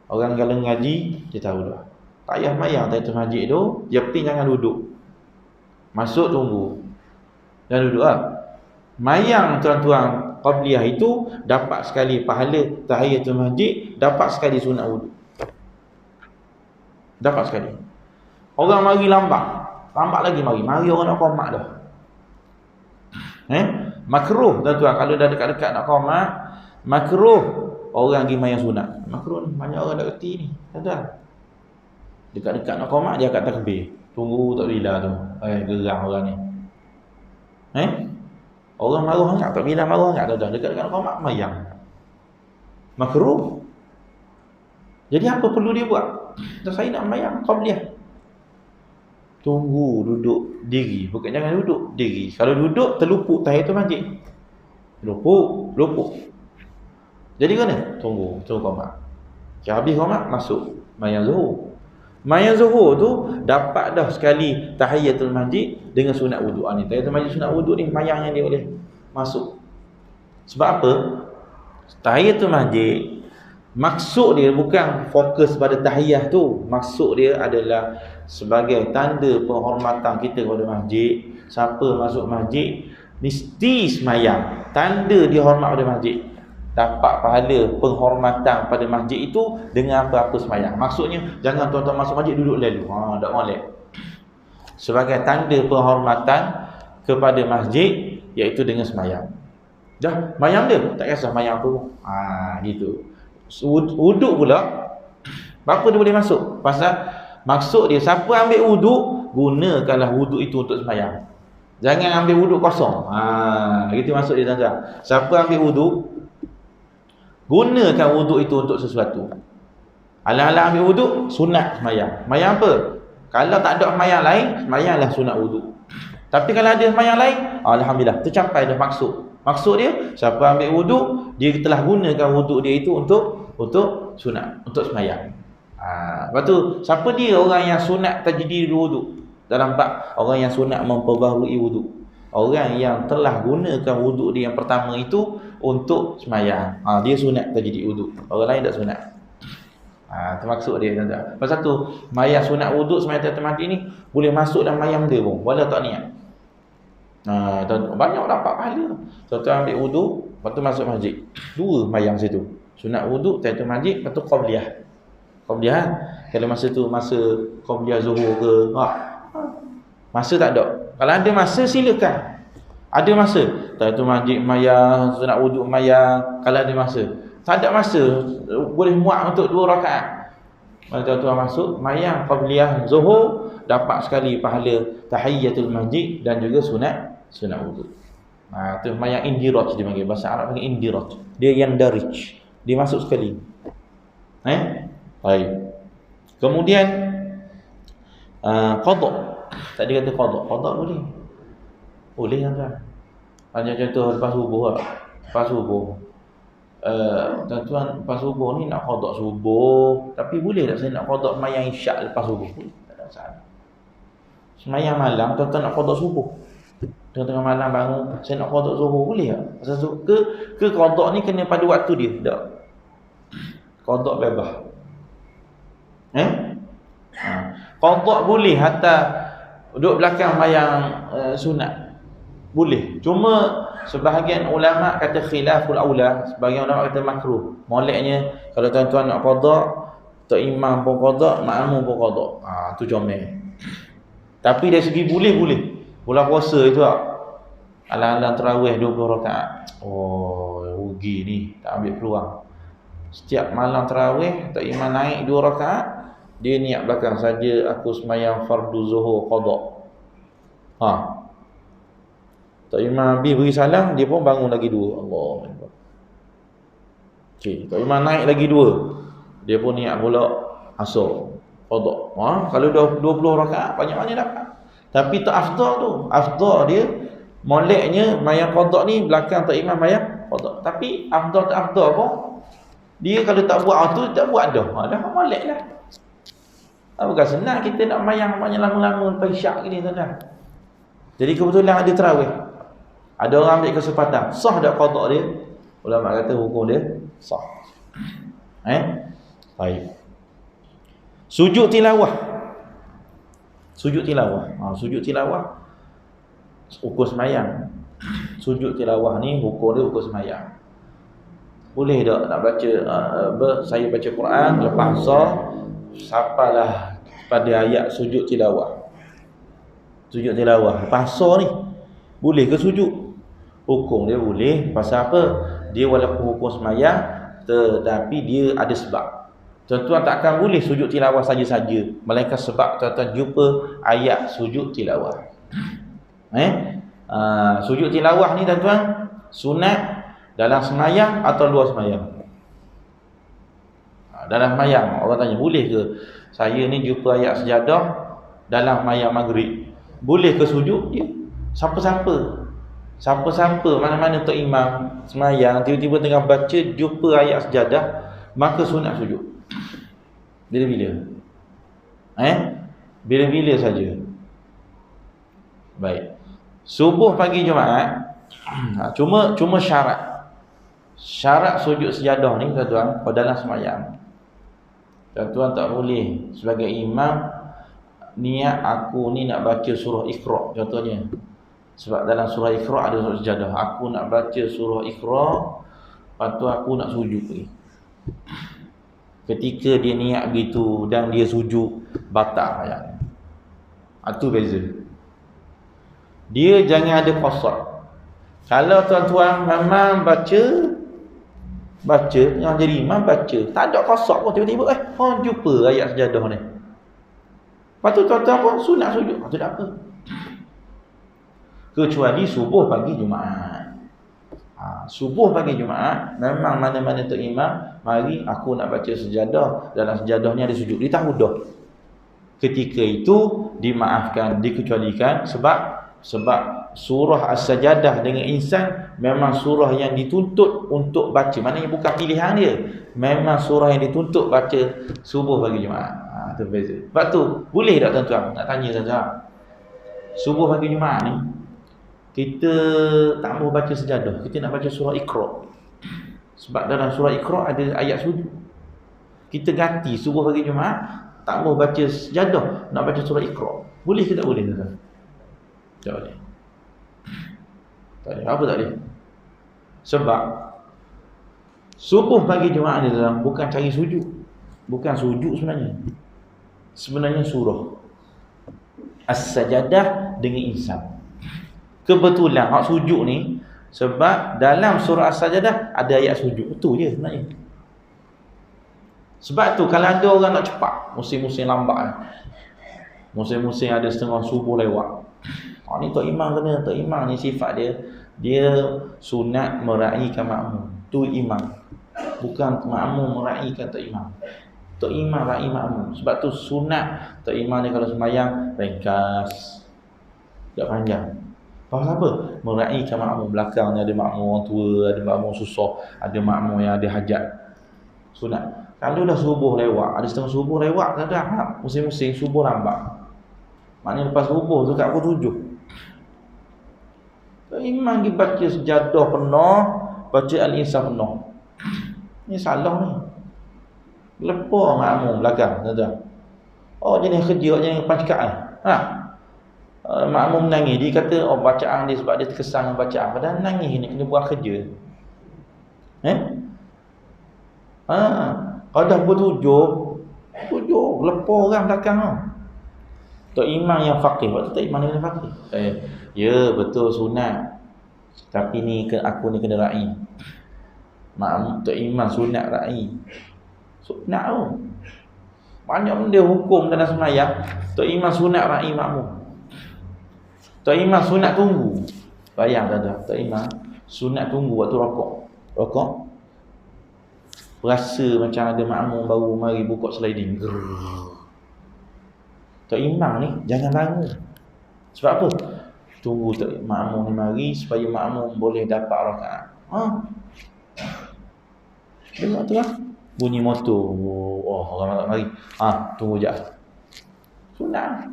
A: Orang kalau ngaji, dia tahu dah. Tak payah mayang tahiyatul masjid tu, yang penting jangan duduk. Masuk tunggu. Dan duduk mayang tuan-tuan qabliyah itu dapat sekali pahala tahiyatul masjid, dapat sekali sunat wuduk. Dapat sekali. Orang mari lambat lagi mari orang nak qomat dah. Makruh tuan-tuan kalau dah dekat-dekat nak qomat, makruh orang pergi mayang sunat. Makruh ni banyak orang tak reti ni, tuan-tuan. Dekat-dekat nak qomat dia akan takbir. Tunggu tak bila tu. Gerang orang ni. Orang marah sangat, tak bila marah sangat tuan-tuan. Dekat-dekat nak qomat mayang. Makruh. Jadi apa perlu dia buat? Saya nak mayang qabliyah. Tunggu, duduk, diri. Bukan jangan duduk, diri. Kalau duduk, terlupuk tahiyatul masjid. Lupuk. Jadi mana? Tunggu qomat. Habis qomat, masuk mayang zuhur. Mayang zuhur tu dapat dah sekali tahiyatul masjid dengan sunat wuduk. Ni tahiyatul masjid sunat wuduk ni mayang yang dia boleh masuk. Sebab apa? Tahiyatul masjid maksud dia bukan fokus pada tahiyah tu. Maksud dia adalah sebagai tanda penghormatan kita kepada masjid. Siapa masuk masjid mesti semayang. Tanda dia hormat pada masjid. Dapat pahala penghormatan pada masjid itu dengan apa-apa semayang. Maksudnya jangan tuan-tuan masuk masjid duduk lalu. Tak boleh. Sebagai tanda penghormatan kepada masjid, iaitu dengan semayang. Dah mayang dia, tak kisah mayang tu. Gitu. Wuduk pula, apa dia boleh masuk? Pasal maksud dia siapa ambil wuduk, gunakanlah wuduk itu untuk semayang. Jangan ambil wuduk kosong. Gitu maksud dia tuan-tuan. Siapa ambil wuduk, gunakan wuduk itu untuk sesuatu. Alang-alang ambil wuduk, sunat semayang. Semayang apa? Kalau tak ada semayang lain, semayanglah sunat wuduk. Tapi kalau ada semayang lain, alhamdulillah, tercapai dah maksud. Maksud dia, siapa ambil wuduk, dia telah gunakan wuduk dia itu untuk sunat, untuk semayang. Lepas tu, siapa dia orang yang sunat tajdid wuduk? Dalam bab orang yang sunat memperbaharui wuduk. Orang yang telah gunakan wuduk dia yang pertama itu untuk semayang. Dia sunat tajdid wuduk. Orang lain tak sunat. Termaksud dia tuan-tuan. Pasal tu, mayang sunat wuduk semayang tahiyatul masjid ni boleh masuk dalam mayang dia pun, walau tak niat. Banyak dapat pahala. Tuan-tuan ambil wuduk, lepas tu masuk masjid. Dua mayang situ. Sunat wuduk, tahiyatul masjid, lepas tu qabliyah. Qabliyah, kalau masa tu masa qabliyah zuhur ke, masa tak ada. Kalau ada masa, silakan. Ada masa, tahiyatul masjid mayang, sunat wuduk mayang. Kalau ada masa. Tak ada masa, boleh muat untuk 2 rakaat. Maka tuan-tuan masuk mayang qabliyah zuhur, dapat sekali pahala tahiyatul masjid dan juga sunat wuduk. Tu mayang indiraj dia panggil, bahasa Arab panggil indiraj. Dia yang darij. Dia masuk sekali. Baik. Kemudian qada. Tadi kata qada. Qada boleh. Boleh tuan-tuan. Macam contoh lepas subuh lah. Lepas subuh. Tuan-tuan lepas subuh ni nak qada subuh, tapi boleh tak saya nak qada mayang isyak lepas subuh? Tak ada masalah. Semayang malam tuan-tuan nak qada subuh. Tengah-tengah malam bangun, saya nak qada zuhur, boleh tak? Pasal ke qada ni kena pada waktu dia? Tak. Qada bebas. Qada boleh hatta duduk belakang mayang sunat boleh. Cuma sebahagian ulama kata khilaful aula, sebahagian ulama kata makruh. Moleknya kalau tuan-tuan nak qada, tok imam pun qada, makmum pun qada. Tu comel. Tapi dari segi boleh. Bulan puasa itu alang-alang tarawih 20 rakaat. Oh, rugi ni, tak ambil peluang. Setiap malam tarawih tok imam naik 2 rakaat, dia niat belakang saja aku sembahyang fardu zuhur qada. Tok imam habis beri salam, dia pun bangun lagi 2. Allahuakbar. Okey, tok imam naik lagi 2. Dia pun niat pula asar qada. Kalau dah 20 rakaat banyak-banyak dapat. Tapi tak afdal tu. Afdal dia moleknya mayang qada ni belakang tok imam mayang qada. Tapi afdal tak afdal apa? Dia kalau tak buat tu tak buat dah. Dah moleklah. Bukan senang kita nak mayang banyak lama-lama lepas isyak gini tuan-tuan. Jadi kebetulan ada tarawih. Ada orang ambil kesempatan. Sah tak qada dia? Ulama kata hukum dia sah. Baik. Sujud tilawah. Sujud tilawah hukum semayang. Sujud tilawah ni hukum dia hukum semayang. Boleh tak nak baca saya baca Quran lepas asar sampailah pada ayat sujud tilawah. Sujud tilawah lepas asar ni boleh ke sujud? Hukum dia boleh. Pasal apa? Dia walaupun hukum semayang tetapi dia ada sebab. Tuan-tuan takkan boleh sujud tilawah saja-saja, melainkan sebab tuan-tuan jumpa ayat sujud tilawah. Sujud tilawah ni tuan-tuan sunat dalam semayang atau luar semayang? Dalam semayang. Orang tanya, boleh ke saya ni jumpa ayat sejadah dalam semayang maghrib? Boleh ke sujud? Ya. Siapa-siapa mana-mana tok imam semayang tiba-tiba tengah baca jumpa ayat sejadah, maka sunat sujud. Bila-bila. Bila-bila saja. Baik. Subuh pagi Jumaat cuma syarat sujud sejadah ni tuan-tuan pada dalam semayang. Tuan-tuan tak boleh sebagai imam niat aku ni nak baca surah Iqra contohnya. Sebab dalam surah Iqra ada sujud sejadah. Aku nak baca surah Iqra, lepas tu aku nak sujud lagi. Ketika dia niat begitu dan dia sujud, batal ayat. Itu beza. Dia jangan ada qasar. Kalau tuan-tuan memang baca yang jadi imam baca, tak ada qasar pun tiba-tiba jumpa ayat sejadah ni. Lepas tu tuan-tuan pun sunat sujud. Itu tak apa. Kecuali subuh pagi Jumaat. Subuh pagi Jumaat memang mana-mana tok imam mari aku nak baca sejadah, dalam sejadah ni ada sujud, dia tahu dah. Ketika itu dimaafkan, dikecualikan sebab surah As-Sajadah dengan insan memang surah yang dituntut untuk baca. Maknanya bukan pilihan dia, memang surah yang dituntut baca subuh pagi Jumaat. Itu beza. Sebab tu boleh tak tuan-tuan nak tanya tuan-tuan, subuh pagi Jumaat ni kita tak mau baca sejadah, kita nak baca surah Iqra. Sebab dalam surah Iqra ada ayat sujud. Kita ganti subuh pagi Jumaat, tak mau baca sejadah, nak baca surah Iqra. Boleh ke tak boleh tuan-tuan? Tak boleh. Tak boleh. Apa tak boleh? Sebab subuh pagi Jumaat ni tuan, bukan cari sujud. Bukan sujud sebenarnya. Sebenarnya surah As-Sajadah dengan insan. Kebetulan hak sujud ni sebab dalam surah As-Sajadah ada ayat sujud. Itu je sebenarnya. Sebab tu kalau ada orang nak cepat, musim-musim lambat, musim-musim ada setengah subuh lewat, ni tok imam kena, tok imam ni sifat dia sunat meraihkan makmum. Tu imam. Bukan makmum meraihkan tok imam. Tok imam raih makmum. Sebab tu sunat tok imam ni kalau sembahyang ringkas, tak panjang. Pasal apa? Meraihkan makmum. Belakang ni ada makmum orang tua, ada makmum susah, ada makmum yang ada hajat. Sunat. Kalau dah subuh lewat, ada setengah subuh lewat, dah musim-musim subuh lambat. Maknanya lepas subuh tu kat pukul 7. Imam pergi baca sejadah penuh, baca Al-Insan penuh. Ni salah ni. Lepas makmum belakang, tuan-tuan. Oh, jenis kerja, jenis pancakan. makmum menangis, dia kata bacaan dia sebab dia terkesan dengan bacaan, padahal nangis ni kena buat kerja. Kalau dah pukul 7 lepas orang belakang tu. Tok Imam yang faqih, waktu Tok Imam yang faqih. Ya betul sunat. Tapi ni aku ni kena ra'i. Makmum Tok Imam sunat ra'i. Sunat tu. Banyak benda hukum dalam sembahyang. Tok Imam sunat ra'i makmum. Tok Imam sunat tunggu. Bayang dah Tok Imam sunat tunggu waktu rokok. Rasa macam ada makmum baru mari buka sliding. Tok Imam ni jangan bangun. Sebab apa? Tunggu Tok makmum ni mari supaya makmum boleh dapat rakaat. Dengar tu lah. Bunyi motor. Orang tak mari. Tunggu je. Sunat.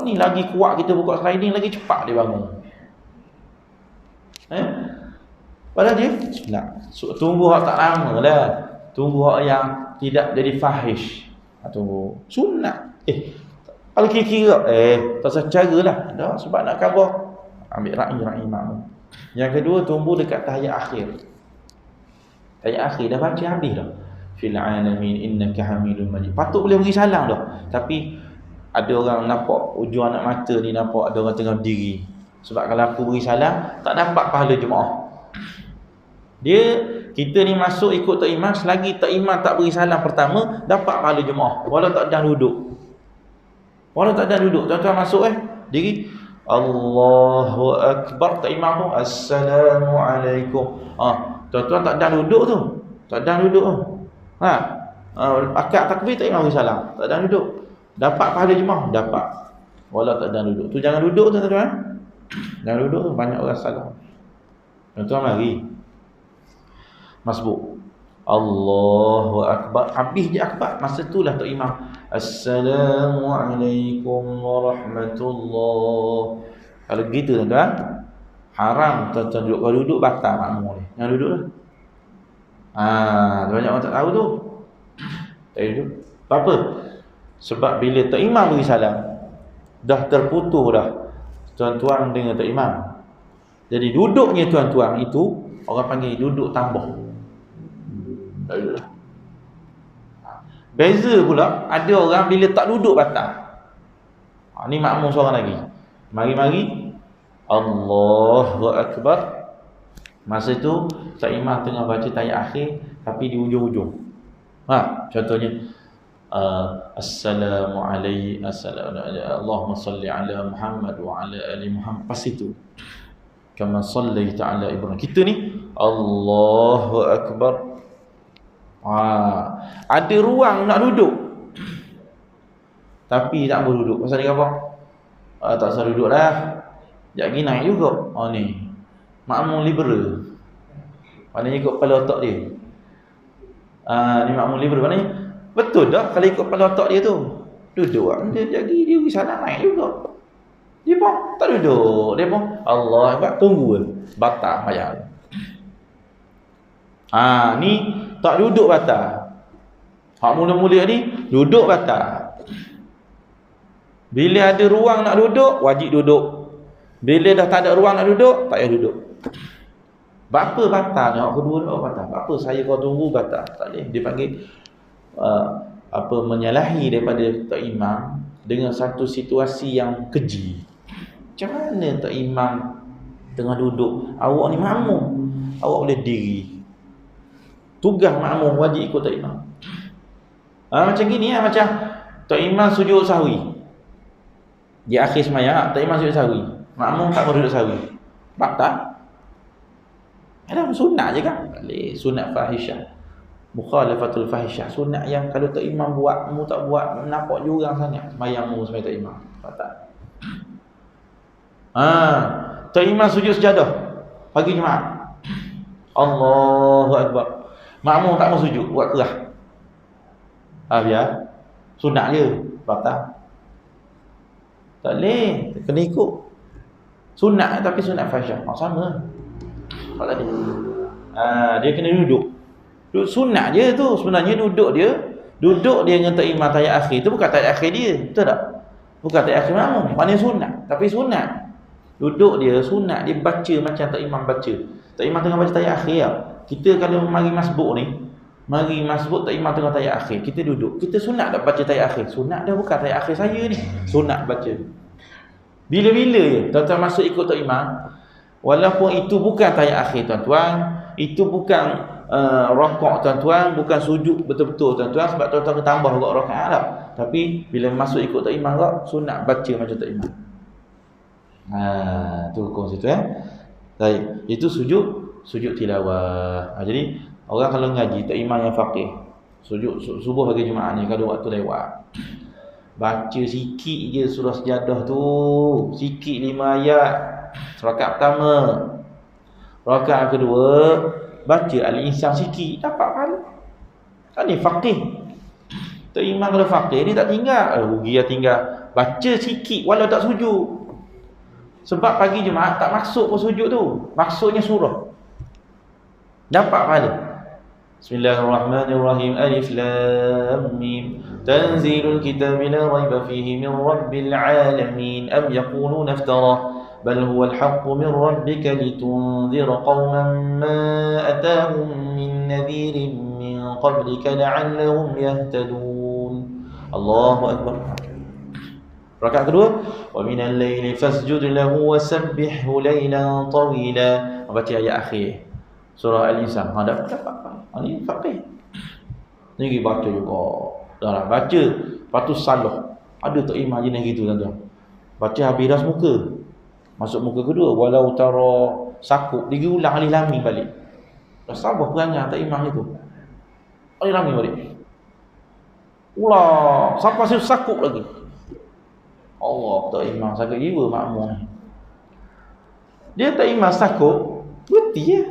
A: Ni lagi kuat kita buka sliding, lagi cepat dia bangun. Padahal dia sunat. Tunggu hak tak lama lah. Tunggu hak yang tidak jadi fahish. Tunggu. Sunat. Kalau kira-kira tak usah cara lah. Dah sebab nak khabar. Ambil ra'i makmum. Yang kedua, tunggu dekat tahiyat akhir. Tahiyat akhir dah baca habis dah. Fil alamin innaka hamidum majid. Patut boleh beri salam dah. Tapi ada orang nampak ujung anak mata ni, nampak ada orang tengah berdiri. Sebab kalau aku beri salam tak dapat pahala jemaah. Kita ni masuk ikut Tok Imam, selagi Tok Imam tak beri salam pertama, dapat pahala jemaah walau tak dah duduk. Tuan-tuan masuk diri, Allahu Akbar, Tok Imam tu Assalamualaikum. Tuan-tuan tak dah duduk tu. Akad takbir Tok Imam beri salam, tak dah duduk. Dapat pahala jemaah? Dapat. Walau tak dah duduk. Tu jangan duduk tu tuan-tuan. Jangan duduk tu, banyak orang salah. Tuan-tuan mari. Masbuk. Allahu Akbar. Habis je akbar. Masa itulah Tok Imam Assalamualaikum warahmatullahi. Kalau gitu tuan-tuan, haram tuan-tuan duduk. Kalau duduk batal makmum ni. Jangan duduk lah. Banyak orang tak tahu tu. Tak duduk. Apa? Sebab bila Tok Imam beri salam, dah terputus dah tuan-tuan dengan Tok Imam. Jadi duduknya tuan-tuan itu orang panggil duduk tambah. Beza pula, ada orang bila tak duduk batal. Ni makmum seorang lagi. Mari-mari Allahu Akbar. Masa tu Tok Imam tengah baca tahiyat akhir, tapi di ujung-ujung. Contohnya Assalamualaikum Allahumma salli ala Muhammad wa ala ali Muhammad. Pas itu kama sallaita ala Ibrahim. Kita ni Allahu Akbar. Ada ruang nak duduk, tapi tak boleh duduk. Pasal dia apa? Tak usah duduk dah. Sekejap lagi naik juga. Ni makmum liberal. Maknanya ikut kepala otak dia. Ni makmum liberal. Maknanya betul tak kalau ikut kepala otak dia tu? Duduk lah. Dia jadi dia pergi sana naik juga. Dia pun tak duduk. Dia pun Allah Akbar, tunggu lah. Batal payah. Ni tak duduk batal. Hak mula-mula ni duduk batal. Bila ada ruang nak duduk, wajib duduk. Bila dah tak ada ruang nak duduk, tak payah duduk. Apa batal ni? Hak kedua tu batal. Apa saya kau tunggu batal? Tak boleh. Dia panggil menyalahi daripada Tok Imam dengan satu situasi yang keji. Macam mana Tok Imam tengah duduk, awak ni makmum, awak boleh diri. Tugas makmum wajib ikut Tok Imam. Macam gini macam Tok Imam sujud sahwi. Di akhir sembahyang Tok Imam sujud sahwi. Makmum tak boleh duduk sahwi. Batal. Ada sunat je kan? Boleh. Sunat fahisyah. Mukhalafatul fahisyah. Sunat yang kalau Tok Imam buat, mu tak buat, nampak jurang sangat sembahyangmu sembahyang Tok Imam. Batal. Tok Imam sujud sejadah pagi Jumaat. Allahu Akbar. Makmum tak mau sujud, buat kerah. Biar sunat je, batal. Tak boleh, kena ikut. Sunat tapi sunat fahisyah. Sama. Tak tadi. Dia kena duduk. Duduk sunat je tu. Sebenarnya duduk dia dengan Tok Imam tahiyat akhir tu bukan tahiyat akhir dia. Betul tak? Bukan tak akhir makmum, maknanya sunat. Tapi sunat duduk dia sunat, dia baca macam tak imam baca. Tak imam tengah baca tayat akhir tau. Kita kalau mari masbuk ni, mari masbuk tak imam tengah tayat akhir, kita duduk. Kita sunat tak baca tayat akhir? Sunat dah, bukan tayat akhir saya ni. Sunat baca. Bila-bila je tuan-tuan masuk ikut tak imam, walaupun itu bukan tayat akhir tuan-tuan, itu bukan rokok tuan-tuan, bukan sujud betul-betul tuan-tuan, sebab tuan-tuan kena tambah rokok rakaat lah. Tapi bila masuk ikut tak imam kau, sunat baca macam tak imam. Tu hukum situ Baik, itu sujud tilawah. Jadi orang kalau ngaji tak imam yang faqih, sujud subuh bagi Jumaat ni kalau waktu lewat, baca sikit je surah sejadah tu, sikit 5 ayat rakaat pertama. Rakaat kedua baca Al-Insan sikit, dapat pahala. Kan ni faqih. Tak imam kalau faqih ni tak tinggal, rugi dia tinggal. Baca sikit walau tak sujud. Sebab pagi Jumaat tak masuk pun sujud tu, maksudnya surah, dapat pahala. Bismillahirrahmanirrahim. Alif Lam Mim. Tanzilul kitabi la raiba fihi min rabbil alamin. Am yaquluna iftara bal huwa al-haqqu min rabbika litunzira qauman ma atahum min nadhirin min qablika la'allahum yahtadun. Allahu akbar. Rakaat kedua, wa minal laili fasjud lahu wasabbihhu lailan tawila. Baca ayat akhir surah Al-Insan. Dapat. Ini faqih. Ni baca juga. Dah baca, lepas tu salah. Ada tak imam jenis gitu tuan-tuan. Baca habis dah muka. Masuk muka kedua, walau tara sakuk, dia ulang alif lam mim balik. Dah sabar perangai tak imam itu. Alif lam mim balik. Ulang, sampai sakuk lagi. Allah, tak imam sakut jiwa makmum. Dia tak imam sakut, berhenti je.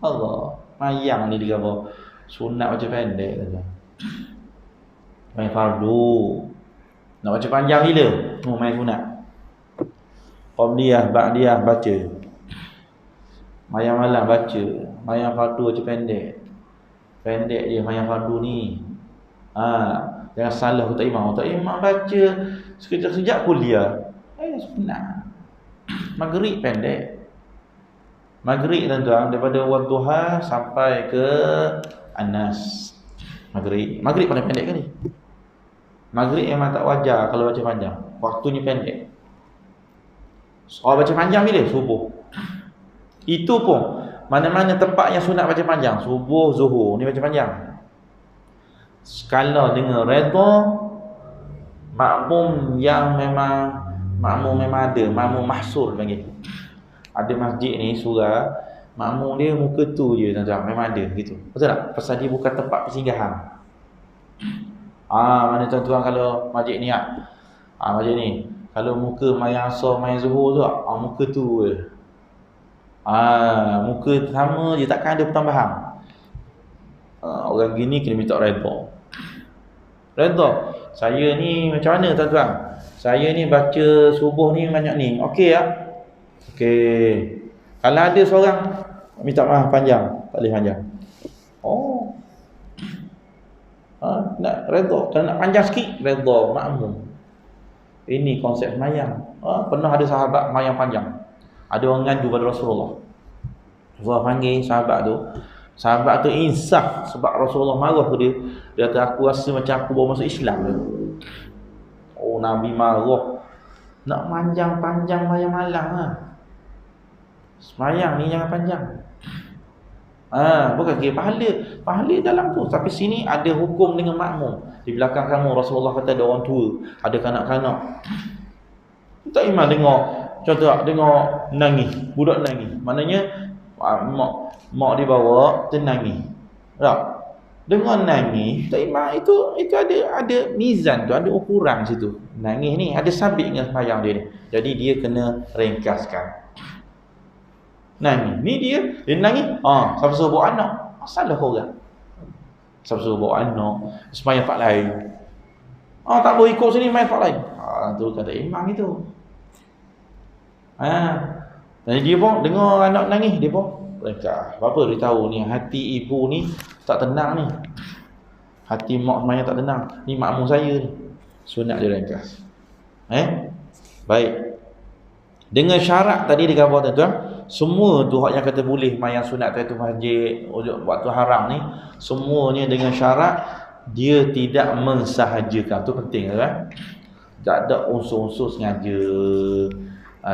A: Allah, mayang ni dia kata sunat baca pendek saja. Main fardu. Nak baca panjang bila? Main sunat. Qabliyah, ba'diyah baca. Mayang malam baca. Mayang fardu baca pendek. Pendek dia mayang fardu ni. Jangan salah tak imam. Tak imam baca sekejap-sekejap kuliah. Sunat. Maghrib pendek. Maghrib tuan-tuan daripada wadduha sampai ke An-Nas. Maghrib paling pendek kali. Maghrib memang tak wajar kalau baca panjang. Waktunya pendek. Kalau baca panjang bila? Subuh. Itu pun mana-mana tempat yang sunat baca panjang, subuh, zuhur ni baca panjang. Kalau dengan redha makmum yang memang ada, makmum mahsur panggil. Ada masjid ni surah, makmum dia muka tu je tuan-tuan, memang ada gitu. Betul tak? Pasal dia bukan tempat persinggahan. Mana tuan-tuan kalau masjid ni masjid ni kalau muka mayang asar, mayang zuhur tu muka tu je. Muka sama je, takkan ada pertambahan. Orang gini kena minta redha. Redha. Saya ni macam mana tuan-tuan? Saya ni baca subuh ni banyak ni. Okey tak? Okey. Kalau ada seorang minta maaf panjang, tak boleh panjang. Nak redha. Kalau nak panjang sikit, redha makmum. Ini konsep semayang. Pernah ada sahabat semayang panjang. Ada orang ngadu pada Rasulullah. Rasulullah panggil sahabat tu insaf sebab Rasulullah marah ke dia. Dia kata aku rasa macam aku baru masuk Islam dia. Nabi marah. Nak panjang-panjang semayang malam semayang ni jangan panjang. Bukan kira pahala dalam tu. Tapi sini ada hukum dengan makmum. Di belakang kamu Rasulullah kata ada orang tua, ada kanak-kanak. Tak imam dengar, contoh dengar nangis, budak nangis. Maknanya mak dia bawa nangis. Tak? Dengar nangis, tak imam itu ada mizan tu, ada ukuran situ. Nangis ni ada sabit dengan sembahyang dia ni. Jadi dia kena ringkaskan. Nangis. Ni dia nangis. Siapa suruh bawa anak? Masalah korang. Siapa suruh bawa anak? Sembahyang tak lain. Tak boleh ikut sini main tak lain. Tu kata imam itu. Jadi dia pun dengar anak nangis, dia pun ringkas. Apa dia tahu ni hati ibu ni tak tenang ni. Hati mak semuanya tak tenang. Ni makmum saya ni. Sunat dia ringkas. Baik. Dengan syarat tadi digambar tuan-tuan, semua tu hak yang kata boleh mayang sunat tu masjid waktu haram ni, semuanya dengan syarat dia tidak mensahajakan. Tu penting kan? Tak ada unsur-unsur sengaja.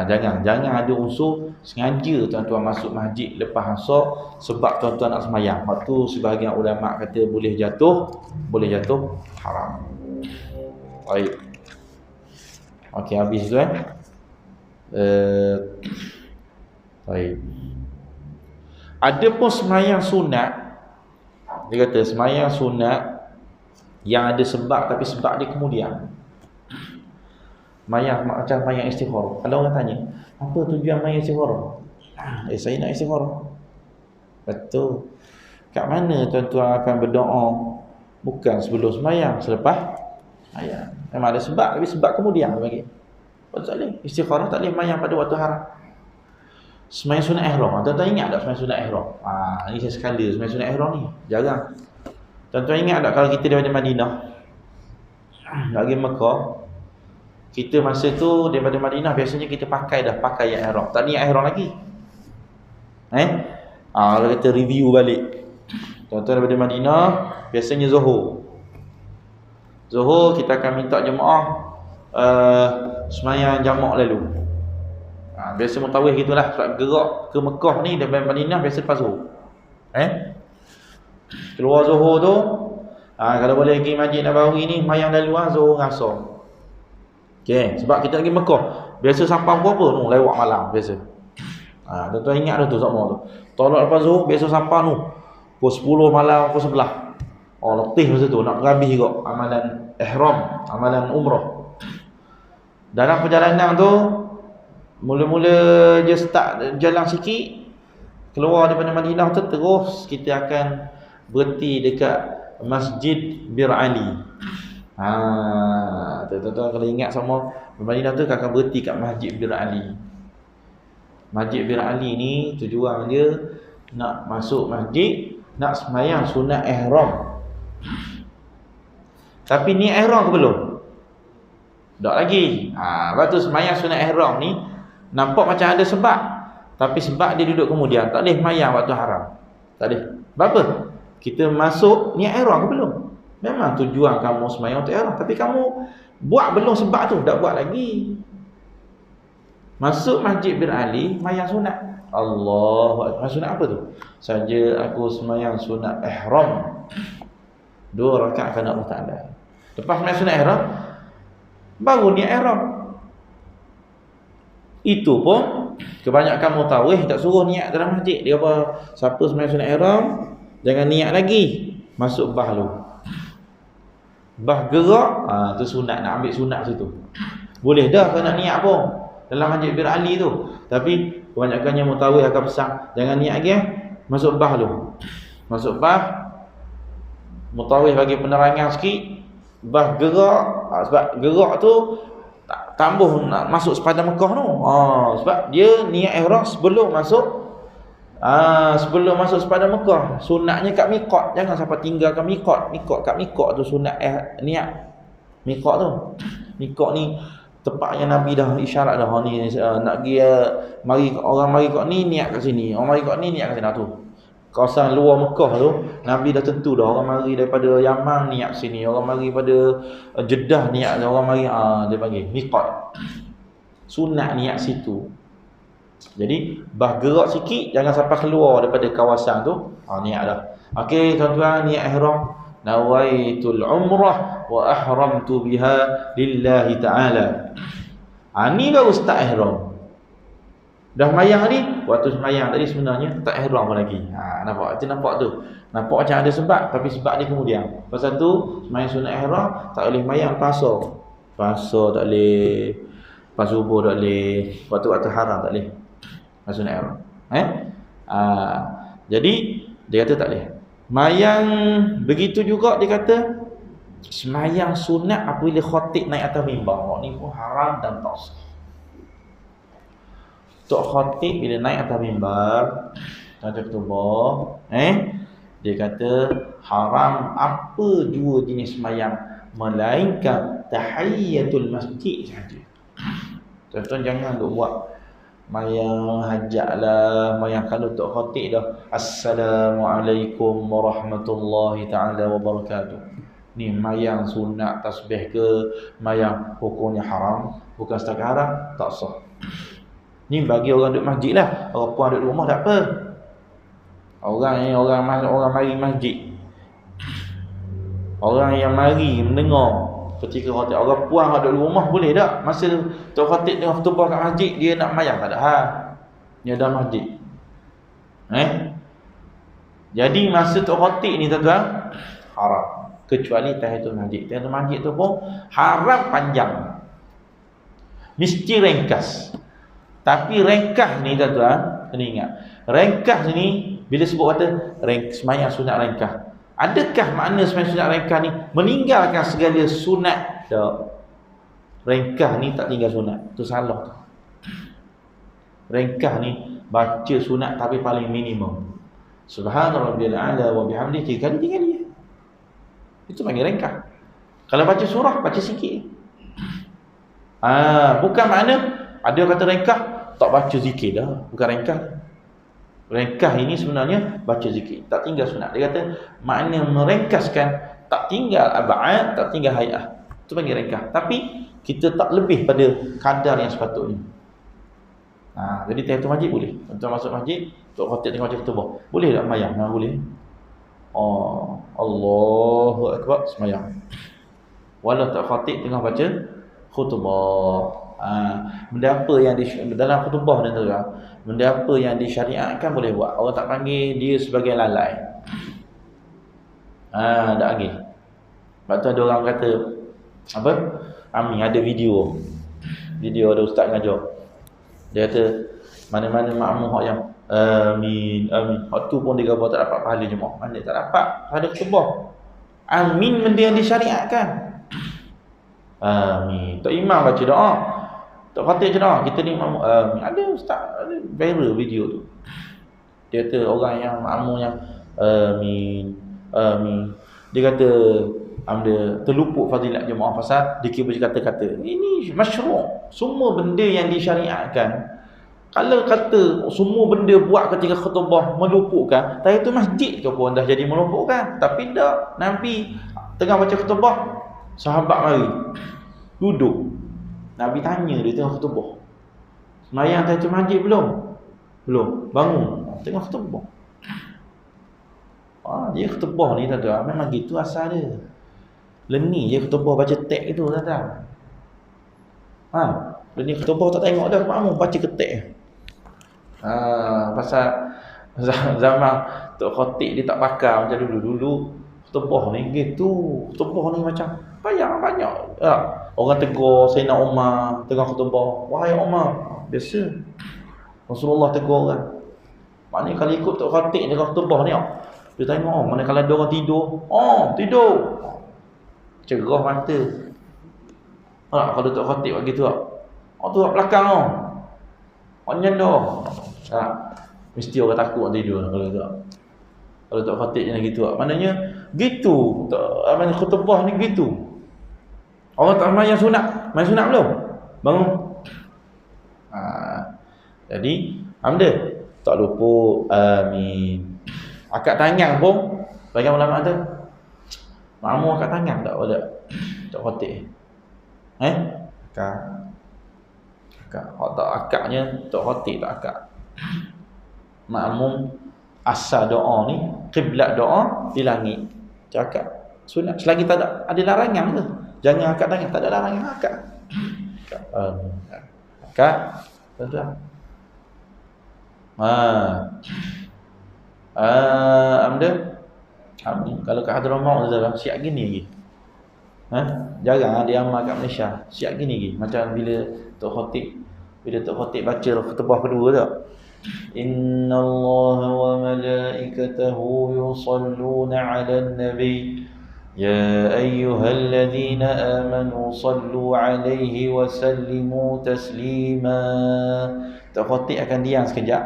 A: Jangan ada unsur sengaja tuan-tuan masuk masjid lepas asar sebab tuan-tuan nak semayang. Waktu sebahagian ulama kata boleh jatuh haram. Baik. Okey, habis tu baik. Ada pun semayang sunat, dia kata semayang sunat yang ada sebab tapi sebab dia kemudian. Mayang macam mayang istikharah. Kalau orang tanya, apa tujuan mayang istikharah? Saya nak istikharah. Betul. Kat mana tuan-tuan akan berdoa? Bukan sebelum semayang, selepas semayang. Memang ada sebab, tapi sebab kemudian bagi. Tak boleh. Istikharah tak boleh mayang pada waktu haram. Semayang sunat ihram. Tuan-tuan ingat tak semayang sunat ihram? Ni saya sekali semayang sunat ihram ni. Jarang. Tuan-tuan ingat tak kalau kita daripada Madinah lagi Mekah, kita masa tu daripada Madinah biasanya kita pakai yang ihram. Tak niat ihram lagi. Kalau kita review balik. Tuan-tuan daripada Madinah biasanya Zuhur kita akan minta jemaah semayang jamak lalu. Biasa mutawih gitulah. Sebab gerak ke Mekah ni daripada Madinah biasa lepas Zuhur. Keluar Zuhur tu, kalau boleh pergi Masjid Nabawi ni semayang lalu Zuhur ngasar. Okay, sebab kita pergi Mekah biasa sampai berapa tu lewat malam biasa. Tuan-tuan ingat tu sama tu. Tolak lepas Zuhur biasa sampai tu pukul 10 malam, pukul 11. Letih masa tu nak habis juga amalan ihram, amalan umrah. Dalam perjalanan tu mula-mula je start jalan sikit, keluar daripada Madinah tu terus kita akan berhenti dekat Masjid Bir Ali. Tuan-tuan kalau ingat sama Madinah tu akan berhenti kat Masjid Bir Ali. Masjid Bir Ali ni tujuan dia nak masuk masjid, nak semayang sunat ihram. Tapi ni ihram ke belum? Tak lagi. Lepas tu semayang sunat ihram ni nampak macam ada sebab, tapi sebab dia duduk kemudian. Tak boleh semayang waktu haram. Tak boleh. Berapa? Kita masuk ni ihram ke belum? Memang tujuan kamu semayang untuk ihram, tapi kamu buat belum sebab tu, tak buat lagi. Masuk Masjid Bir Ali, semayang sunat. Allahu Akbar. Sunat apa tu? Saja aku semayang sunat ihram 2 rakaat kerana Allah Ta'ala. Lepas semayang sunat ihram, baru niat ihram. Itu pun kebanyakan mutawih tak suruh niat dalam masjid. Dia apa? Siapa semayang sunat ihram, jangan niat lagi. Masuk bah lu. Bah gerak, tu sunat, nak ambil sunat situ. Boleh dah kalau nak niat pun dalam Masjid Bir Ali tu. Tapi kebanyakannya mutawih akan pesan, jangan niat lagi masuk bah lu. Masuk bah, mutawih bagi penerangan sikit. Bah gerak, sebab gerak tu tambah nak masuk sepadan Mekah tu. Sebab dia niat ihram sebelum masuk sepadan Mekah. Sunatnya kat miqat, jangan sampai tinggalkan miqat. Kat miqat tu sunat niat miqat tu. Miqat ni tempat yang Nabi dah isyarat dah ni nak pergi orang mari kat ni niat kat sini, orang mari kat ni niat kat sana tu. Kawasan luar Mekah tu Nabi dah tentu dah, orang mari daripada Yaman niat sini, orang mari pada Jeddah niat, orang mari dia panggil miqat. Sunat niat situ. Jadi bah gerak sikit, jangan sampai keluar daripada kawasan tu, niat dah. Okey tuan-tuan, niat ihram, nawaitul umrah wa ahramtu biha lillahi ta'ala. Ni baru start ihram. Dah mayang ni, waktu semayang tadi sebenarnya tak ihram lagi. Nampak? Itu nampak tu. Nampak macam ada sebab, tapi sebab dia kemudian. Pasal tu semayang sunat ihram tak boleh mayang pasar. Pasar tak boleh. Pas subuh tak boleh. Waktu-waktu haram tak boleh. Sunat ihram. Jadi dia kata tak boleh. Mayang begitu juga dia kata semayang sunat apabila khatib naik atas mimbar. Ni pun haram dan tak sah. Tok khatib bila naik atas mimbar ada khutbah, dia kata haram apa jua jenis semayang melainkan tahiyatul masjid saja. Tuan-tuan jangan duk buat mayang hajat lah, mayang kalau tok khatib dah Assalamualaikum warahmatullahi taala wabarakatuh. Ni mayang sunat tasbih ke, mayang hukumnya haram, bukan setakat haram, tak sah. Ni bagi orang duduk masjid lah. Orang puan duduk rumah tak apa. Orang mari masjid, orang yang mari mendengar ketika khatib. Orang puan duduk rumah boleh tak? Masa tok khatib tengah khutbah kat masjid, dia nak mayang tak ada. Dia ada masjid. Jadi masa tok khatib ni tuan-tuan haram, kecuali tahiyatul masjid. Tahiyatul masjid tu pun haram panjang, mesti ringkas. Tapi ringkas ni tuan-tuan kena ingat, ringkas ni bila sebut kata semayang sunat ringkas, adakah makna semayang sunat ringkas ni meninggalkan segala sunat? Tak. Ringkas ni tak tinggal sunat, tu salah tu. Ringkas ni baca sunat tapi paling minimum. Subhanarabbiyal a'la wa bihamdihi 3 kali. Itu panggil ringkas. Kalau baca surah, baca sikit. Bukan makna ada kata ringkas tak baca zikir dah, bukan ringkas. Ringkas ini sebenarnya baca zikir, tak tinggal sunat. Dia kata makna meringkaskan, tak tinggal ab'ad, tak tinggal hay'ah. Itu panggil ringkas. Tapi kita tak lebih pada kadar yang sepatutnya. Jadi tahiyatul masjid boleh. Tuan masuk masjid, tok khatib tengah baca khutbah, boleh tak mayang? Boleh. Allahu akbar, semayang. Walau tok khatib tengah baca khutbah. Benda apa yang dalam khutbah ni tuan, benda apa yang disyariatkan boleh buat. Orang tak panggil dia sebagai lalai. Tak lagi. Sebab tu ada orang kata apa? Ami ada video ada ustaz ngajar. Dia kata mana-mana makmum hak yang amin amin, hak tu pun dia gambar tak dapat pahala jemaah. Mana tak dapat pahala khutbah. Amin benda yang disyariatkan. Amin. Tok imam baca doa, tok khatib baca doa, kita ni makmum amin. Ada ustaz, ada viral video tu. Dia kata orang yang makmum yang amin amin, dia kata dia terluput fadilat jemaah pasal dikira baca kata-kata. Ini masyru'. Semua benda yang disyariatkan, kalau kata semua benda buat ketika khutbah meluputkan, tahiyatul masjid ke pun dah jadi meluputkan. Tapi tak, Nabi tengah baca khutbah, sahabat mari duduk, Nabi tanya dia tengah khutbah, semayang tahiyatul masjid belum? Belum. Bangun, tengah khutbah. Dia khutbah ni tuan-tuan memang gitu asal dia. Leni je khutbah baca teks itu tuan-tuan. Leni khutbah tak tengok dah makmum baca ketek. Pasal zaman tok khatib dia tak pakar macam dulu-dulu. Khutbah ni gitu. Khutbah ni macam banyak. Orang tegur Sayyidina Umar tengah khutbah, wahai Umar, biasa. Rasulullah tegur orang. Maknanya kalau ikut tok khatib tengah khutbah ni, dia tengok mana kalau ada orang tidur, tidur. Cerah mata. Kalau tok khatib buat gitu tu kat belakang nyendoh. Mesti orang takut orang tidur kalau tok khatib macam gitu. Maknanya gitu. Mana khutbah ni gitu. Orang tak main sunat. Main sunat belum? Bangun. Jadi amda tak lupa amin. Akad tangan pun bagi ulama tu, makmum akad tangan tak ada tok khatib. Akad. Hak tak akadnya tok khatib tak akad. Makmum asal doa ni, kiblat doa di langit. Cakap sunat selagi tak ada larangan ke? Jangan akad tangan, tak ada larangan akad. Akad tuan-tuan. Amda kalau kat Hadramaut siap gini lagi. Jarang dia amal kat Malaysia. Siap gini lagi. Macam bila tok khatib baca khutbah kedua tak? Innallaha wa malaikatahu yusalluna 'alan nabi ya ayyuhalladzina amanu sallu 'alaihi wa sallimu taslima. Tok khatib akan diam sekejap.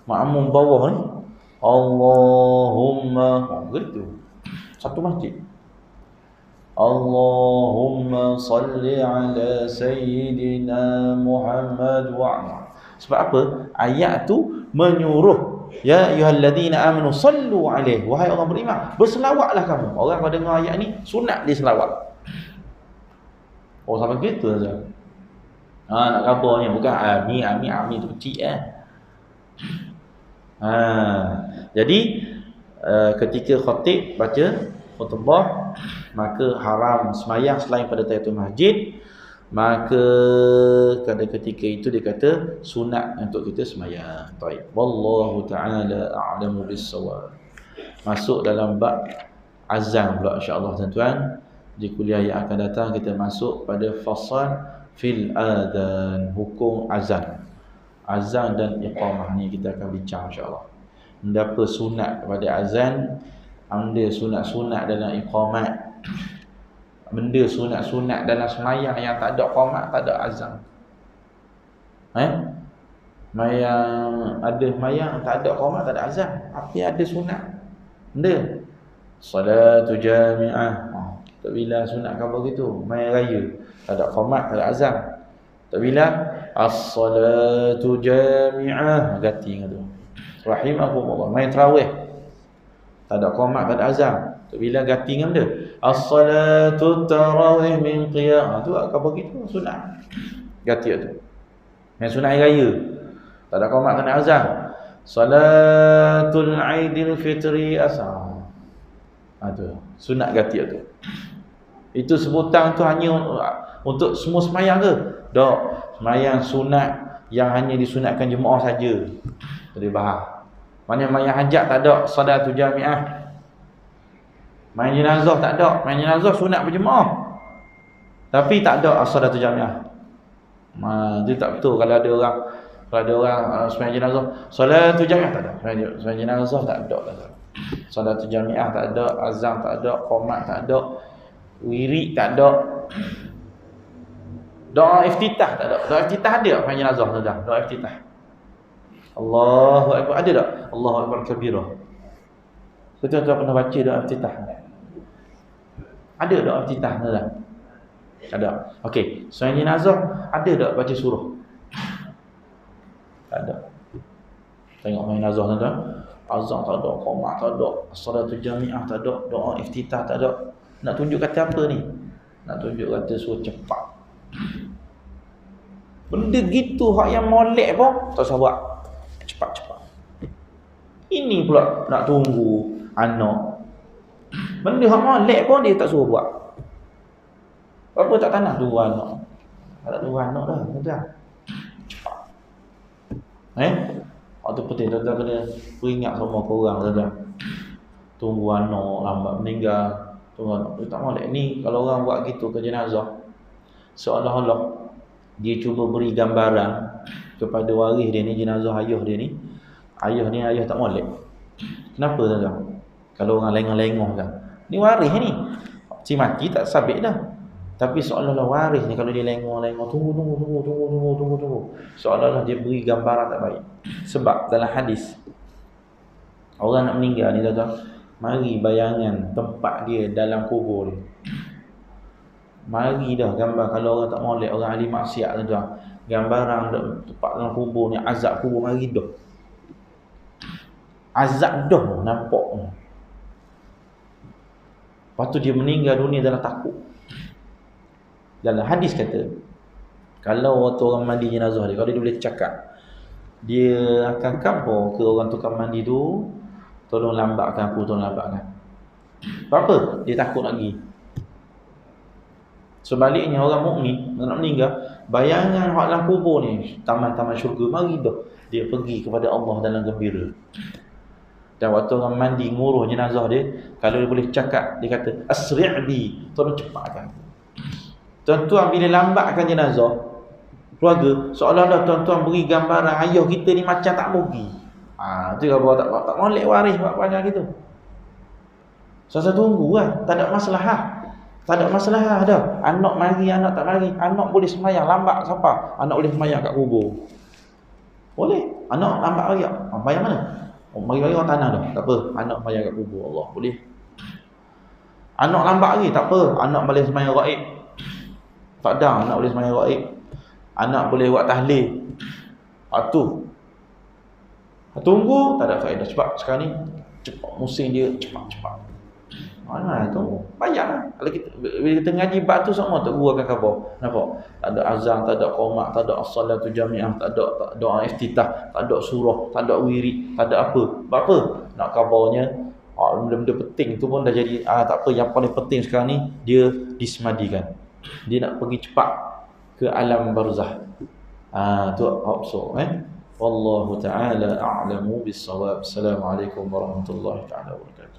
A: Makmum bawah ni Allahumma gitu. Satu masjid. Allahumma salli ala Sayyidina Muhammad wa. Sebab apa? Ayat tu menyuruh, ya ayyuhalladzina amanu sallu alaihi, wahai orang beriman, berselawatlah kamu. Orang kalau dengar ayat ni sunat dia selawat. Oh sampai gitu saja. Nak khabarnya bukan ami tu kecil jadi ketika khatib baca khutbah, maka haram semayang selain pada tahiyatul masjid. Maka pada ketika itu dia kata sunat untuk kita semayang. Baik, wallahu taala a'lamu bis-shawab. Masuk dalam bab azan pula insya-Allah tuan-tuan. Di kuliah yang akan datang kita masuk pada fasal fil adzan, hukum azan. Azan dan iqamah ni kita akan bincang insya-Allah. Apa sunat pada azan, benda sunat-sunat dalam iqamat, benda sunat-sunat dalam semayang yang tak ada iqamat, tak ada azan. Mayang ada mayang tak ada iqamat, tak ada azan. Apa yang ada sunat? Benda salatu jami'ah. Tak bila sunat kau begitu, mayang raya, tak ada iqamat, tak ada azan. Tak bila as-salatu jami'ah, ganti tu. Rahimakumullah. Mayang tarawih, tak ada iqamat, tak ada azan. Tak bila ganti dengan dia as-salatu tarawih min qiyam. Tu kau begitu sunat. Ganti tu. Yang sunat hari raya, tak ada iqamat, tak ada azan. Salatul Aidil Fitri asar. Tu sunat ganti tu. Itu sebutan tu hanya untuk semua semayang ke? Tak. Semayang sunat yang hanya disunatkan jemaah saja. Tadi bahas. Mana mayang hajat tak ada salatu jami'ah. Mayang jenazah tak ada. Mayang jenazah sunat berjemaah, tapi tak ada as-salatu jami'ah. Dia tak betul kalau ada orang semayang jenazah salatu jami'ah tak ada. Semayang jenazah tak ada. Salatu jami'ah tak ada, azan tak ada, qomat tak ada, wirid tak ada, doa iftitah tak ada. Doa iftitah ada semayang jenazah tak ada. Doa iftitah Allahu akbar ada tak? Allahu akbar kabirah. Kita pernah baca doa iftitah? Ada doa iftitah tak? Ada. Okey, semayang jenazah ada tak baca surah? Tak ada. Tengok semayang jenazah tuan-tuan, azan tak ada, qomat tak ada, salatu jami'ah tak ada, doa iftitah tak ada. Nak tunjuk kata apa ni? Nak tunjuk kata suruh cepat. Benda gitu hak yang molek pun tak usah buat. Cepat-cepat. Ini pula nak tunggu anak. Benda hak molek pun dia tak suruh buat. Apa tak tanah tunggu anak? Tak tunggu anak dah, tuan-tuan. Cepat. Waktu penting tuan-tuan kena peringat semua korang tuan-tuan. Tunggu anak lambat meninggal. Tunggu anak. Dia tak molek ni kalau orang buat gitu ke jenazah. Seolah-olah dia cuba beri gambaran kepada waris dia ni, jenazah ayah dia ni. Ayah tak molek. Kenapa tuan-tuan? Kalau orang lengah-lengah kan, ni waris ni, si mati tak sabit dah. Tapi seolah-olah waris ni kalau dia lengah-lengah, tunggu, seolah-olah dia beri gambaran tak baik. Sebab dalam hadis, orang nak meninggal ni tuan-tuan, mari bayangan tempat dia dalam kubur dia. Mari dah gambar. Kalau orang tak molek, orang ahli maksiat tuan-tuan, gambaran tempat dalam kubur ni, azab kubur, mari dah. Azab dah nampak. Lepas tu dia meninggal dunia dalam takut. Dalam hadis kata, kalau waktu orang mandi jenazah dia, kalau dia boleh cakap, dia akan khabar ke orang tukang mandi tu, tolong lambatkan aku, tolong lambatkan. Apa? Dia takut lagi. Sebaliknya orang mukmin nak meninggal, bayangan hak dalam kubur ni, taman-taman syurga, mari dah dia pergi kepada Allah dalam gembira. Dan waktu orang mandi nguruh jenazah dia, kalau dia boleh cakap, dia kata asri'bi, tolong cepatkan. Tuan-tuan bila lambatkan jenazah keluarga, seolah-olah tuan-tuan beri gambaran ayah kita ni macam tak rugi. Tu kalau tak molek waris buat banyak gitu. Saya tunggu kan, tak ada masalah. Tak ada masalah dah. Anak mari, anak tak mari, anak boleh semayang lambat siapa? Anak boleh semayang kat kubur. Boleh. Anak lambat mari. Bayang mana? Mari orang tanah dah. Tak apa, anak semayang kat kubur. Allah boleh. Anak lambat lagi, tak apa. Anak boleh sembahyang gaib. Tak ada, anak boleh sembahyang gaib. Anak boleh buat tahlil. Tu. Tunggu, tak ada faedah. Cepat sekarang ni. Cepat musim dia, cepat. Mana tu? Bayar. Kalau kita bila kita ngaji bab tu semua tak guru akan khabar. Nampak? Tak ada azan, tak ada qomat, tak ada as-salatu jami'ah, tak ada doa iftitah, tak ada surah, tak ada wirid, tak ada apa. Sebab apa? Nak khabarnya benda-benda penting tu pun dah jadi tak apa, yang paling penting sekarang ni dia disemadikan. Dia nak pergi cepat ke alam barzah. Tu maksud wallahu taala a'lamu bis-shawab. Assalamualaikum warahmatullahi taala wabarakatuh.